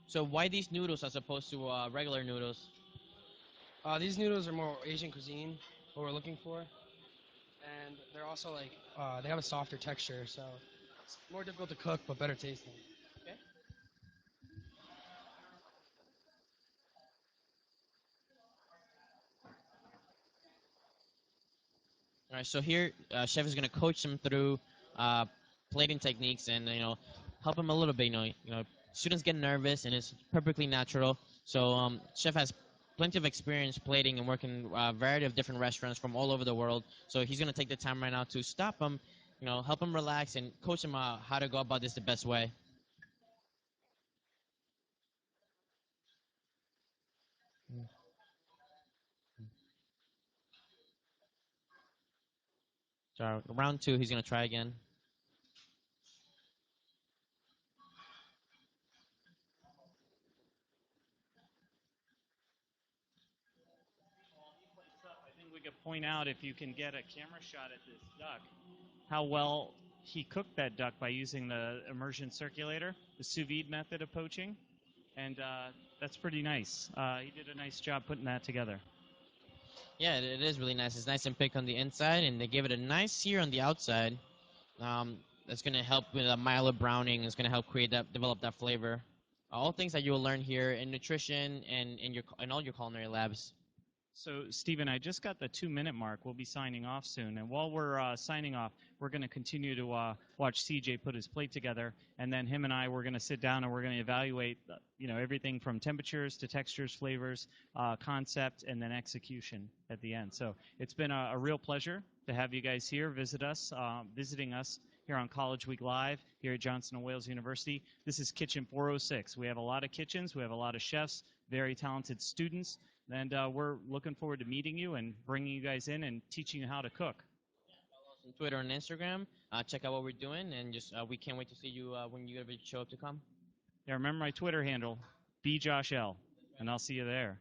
So why these noodles as opposed to regular noodles? These noodles are more Asian cuisine, what we're looking for. And they're also like, they have a softer texture, so it's more difficult to cook, but better tasting. Okay. All right, so here, Chef is going to coach them through plating techniques and, help them a little bit. Students get nervous, and it's perfectly natural. So Chef has plenty of experience plating and working a variety of different restaurants from all over the world. So he's going to take the time right now to stop them, help them relax and coach them how to go about this the best way. So round 2, he's going to try again. I think we could point out, if you can get a camera shot at this duck, how well he cooked that duck by using the immersion circulator, the sous vide method of poaching, and that's pretty nice. He did a nice job putting that together. Yeah, it is really nice. It's nice and thick on the inside, and they give it a nice sear on the outside. That's going to help with a milder browning. It's going to help develop that flavor. All things that you'll learn here in nutrition and in all your culinary labs. So, Stephen, I just got the 2-minute mark. We'll be signing off soon. And while we're signing off, we're going to continue to watch CJ put his plate together. And then him and I, we're going to sit down and we're going to evaluate, everything from temperatures to textures, flavors, concept, and then execution at the end. So it's been a real pleasure to have you guys here, visiting us here on College Week Live here at Johnson & Wales University. This is Kitchen 406. We have a lot of kitchens. We have a lot of chefs, very talented students. And we're looking forward to meeting you and bringing you guys in and teaching you how to cook. Follow us on Twitter and Instagram. Check out what we're doing, and just we can't wait to see you when you ever show up to come. Yeah, remember my Twitter handle, BJoshL, and I'll see you there.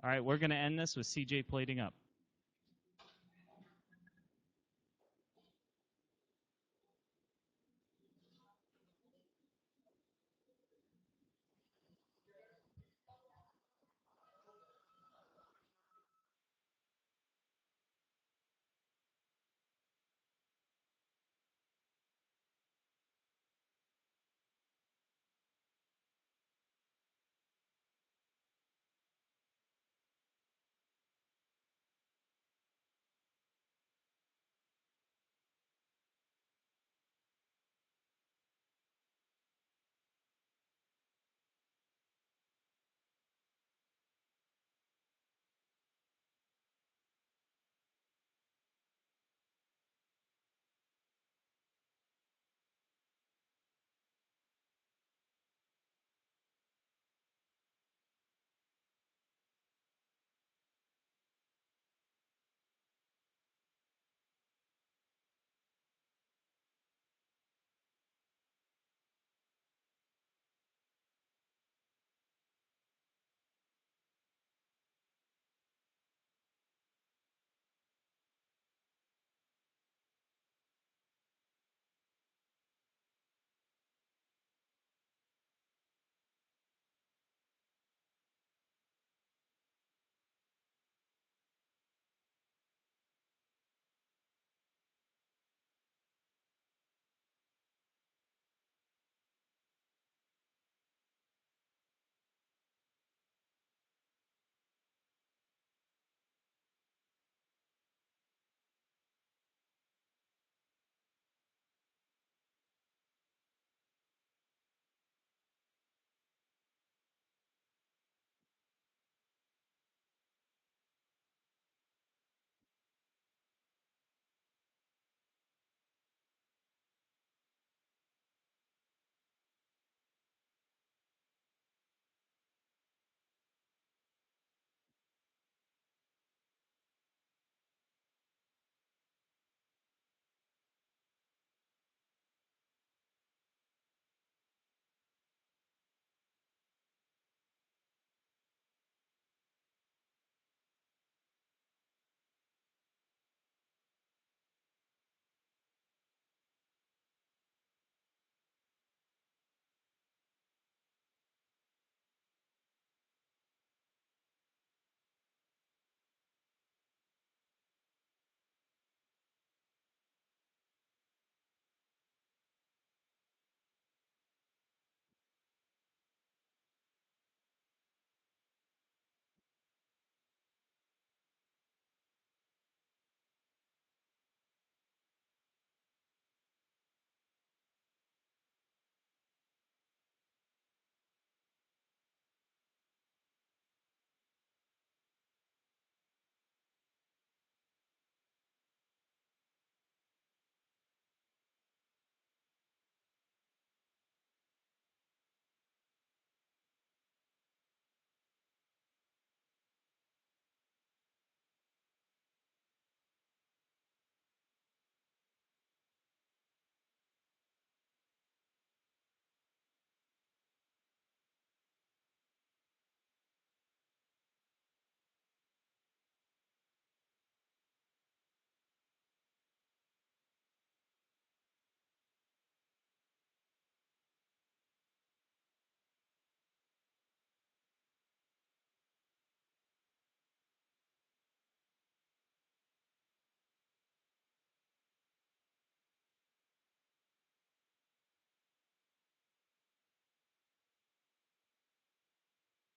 All right, we're going to end this with CJ plating up.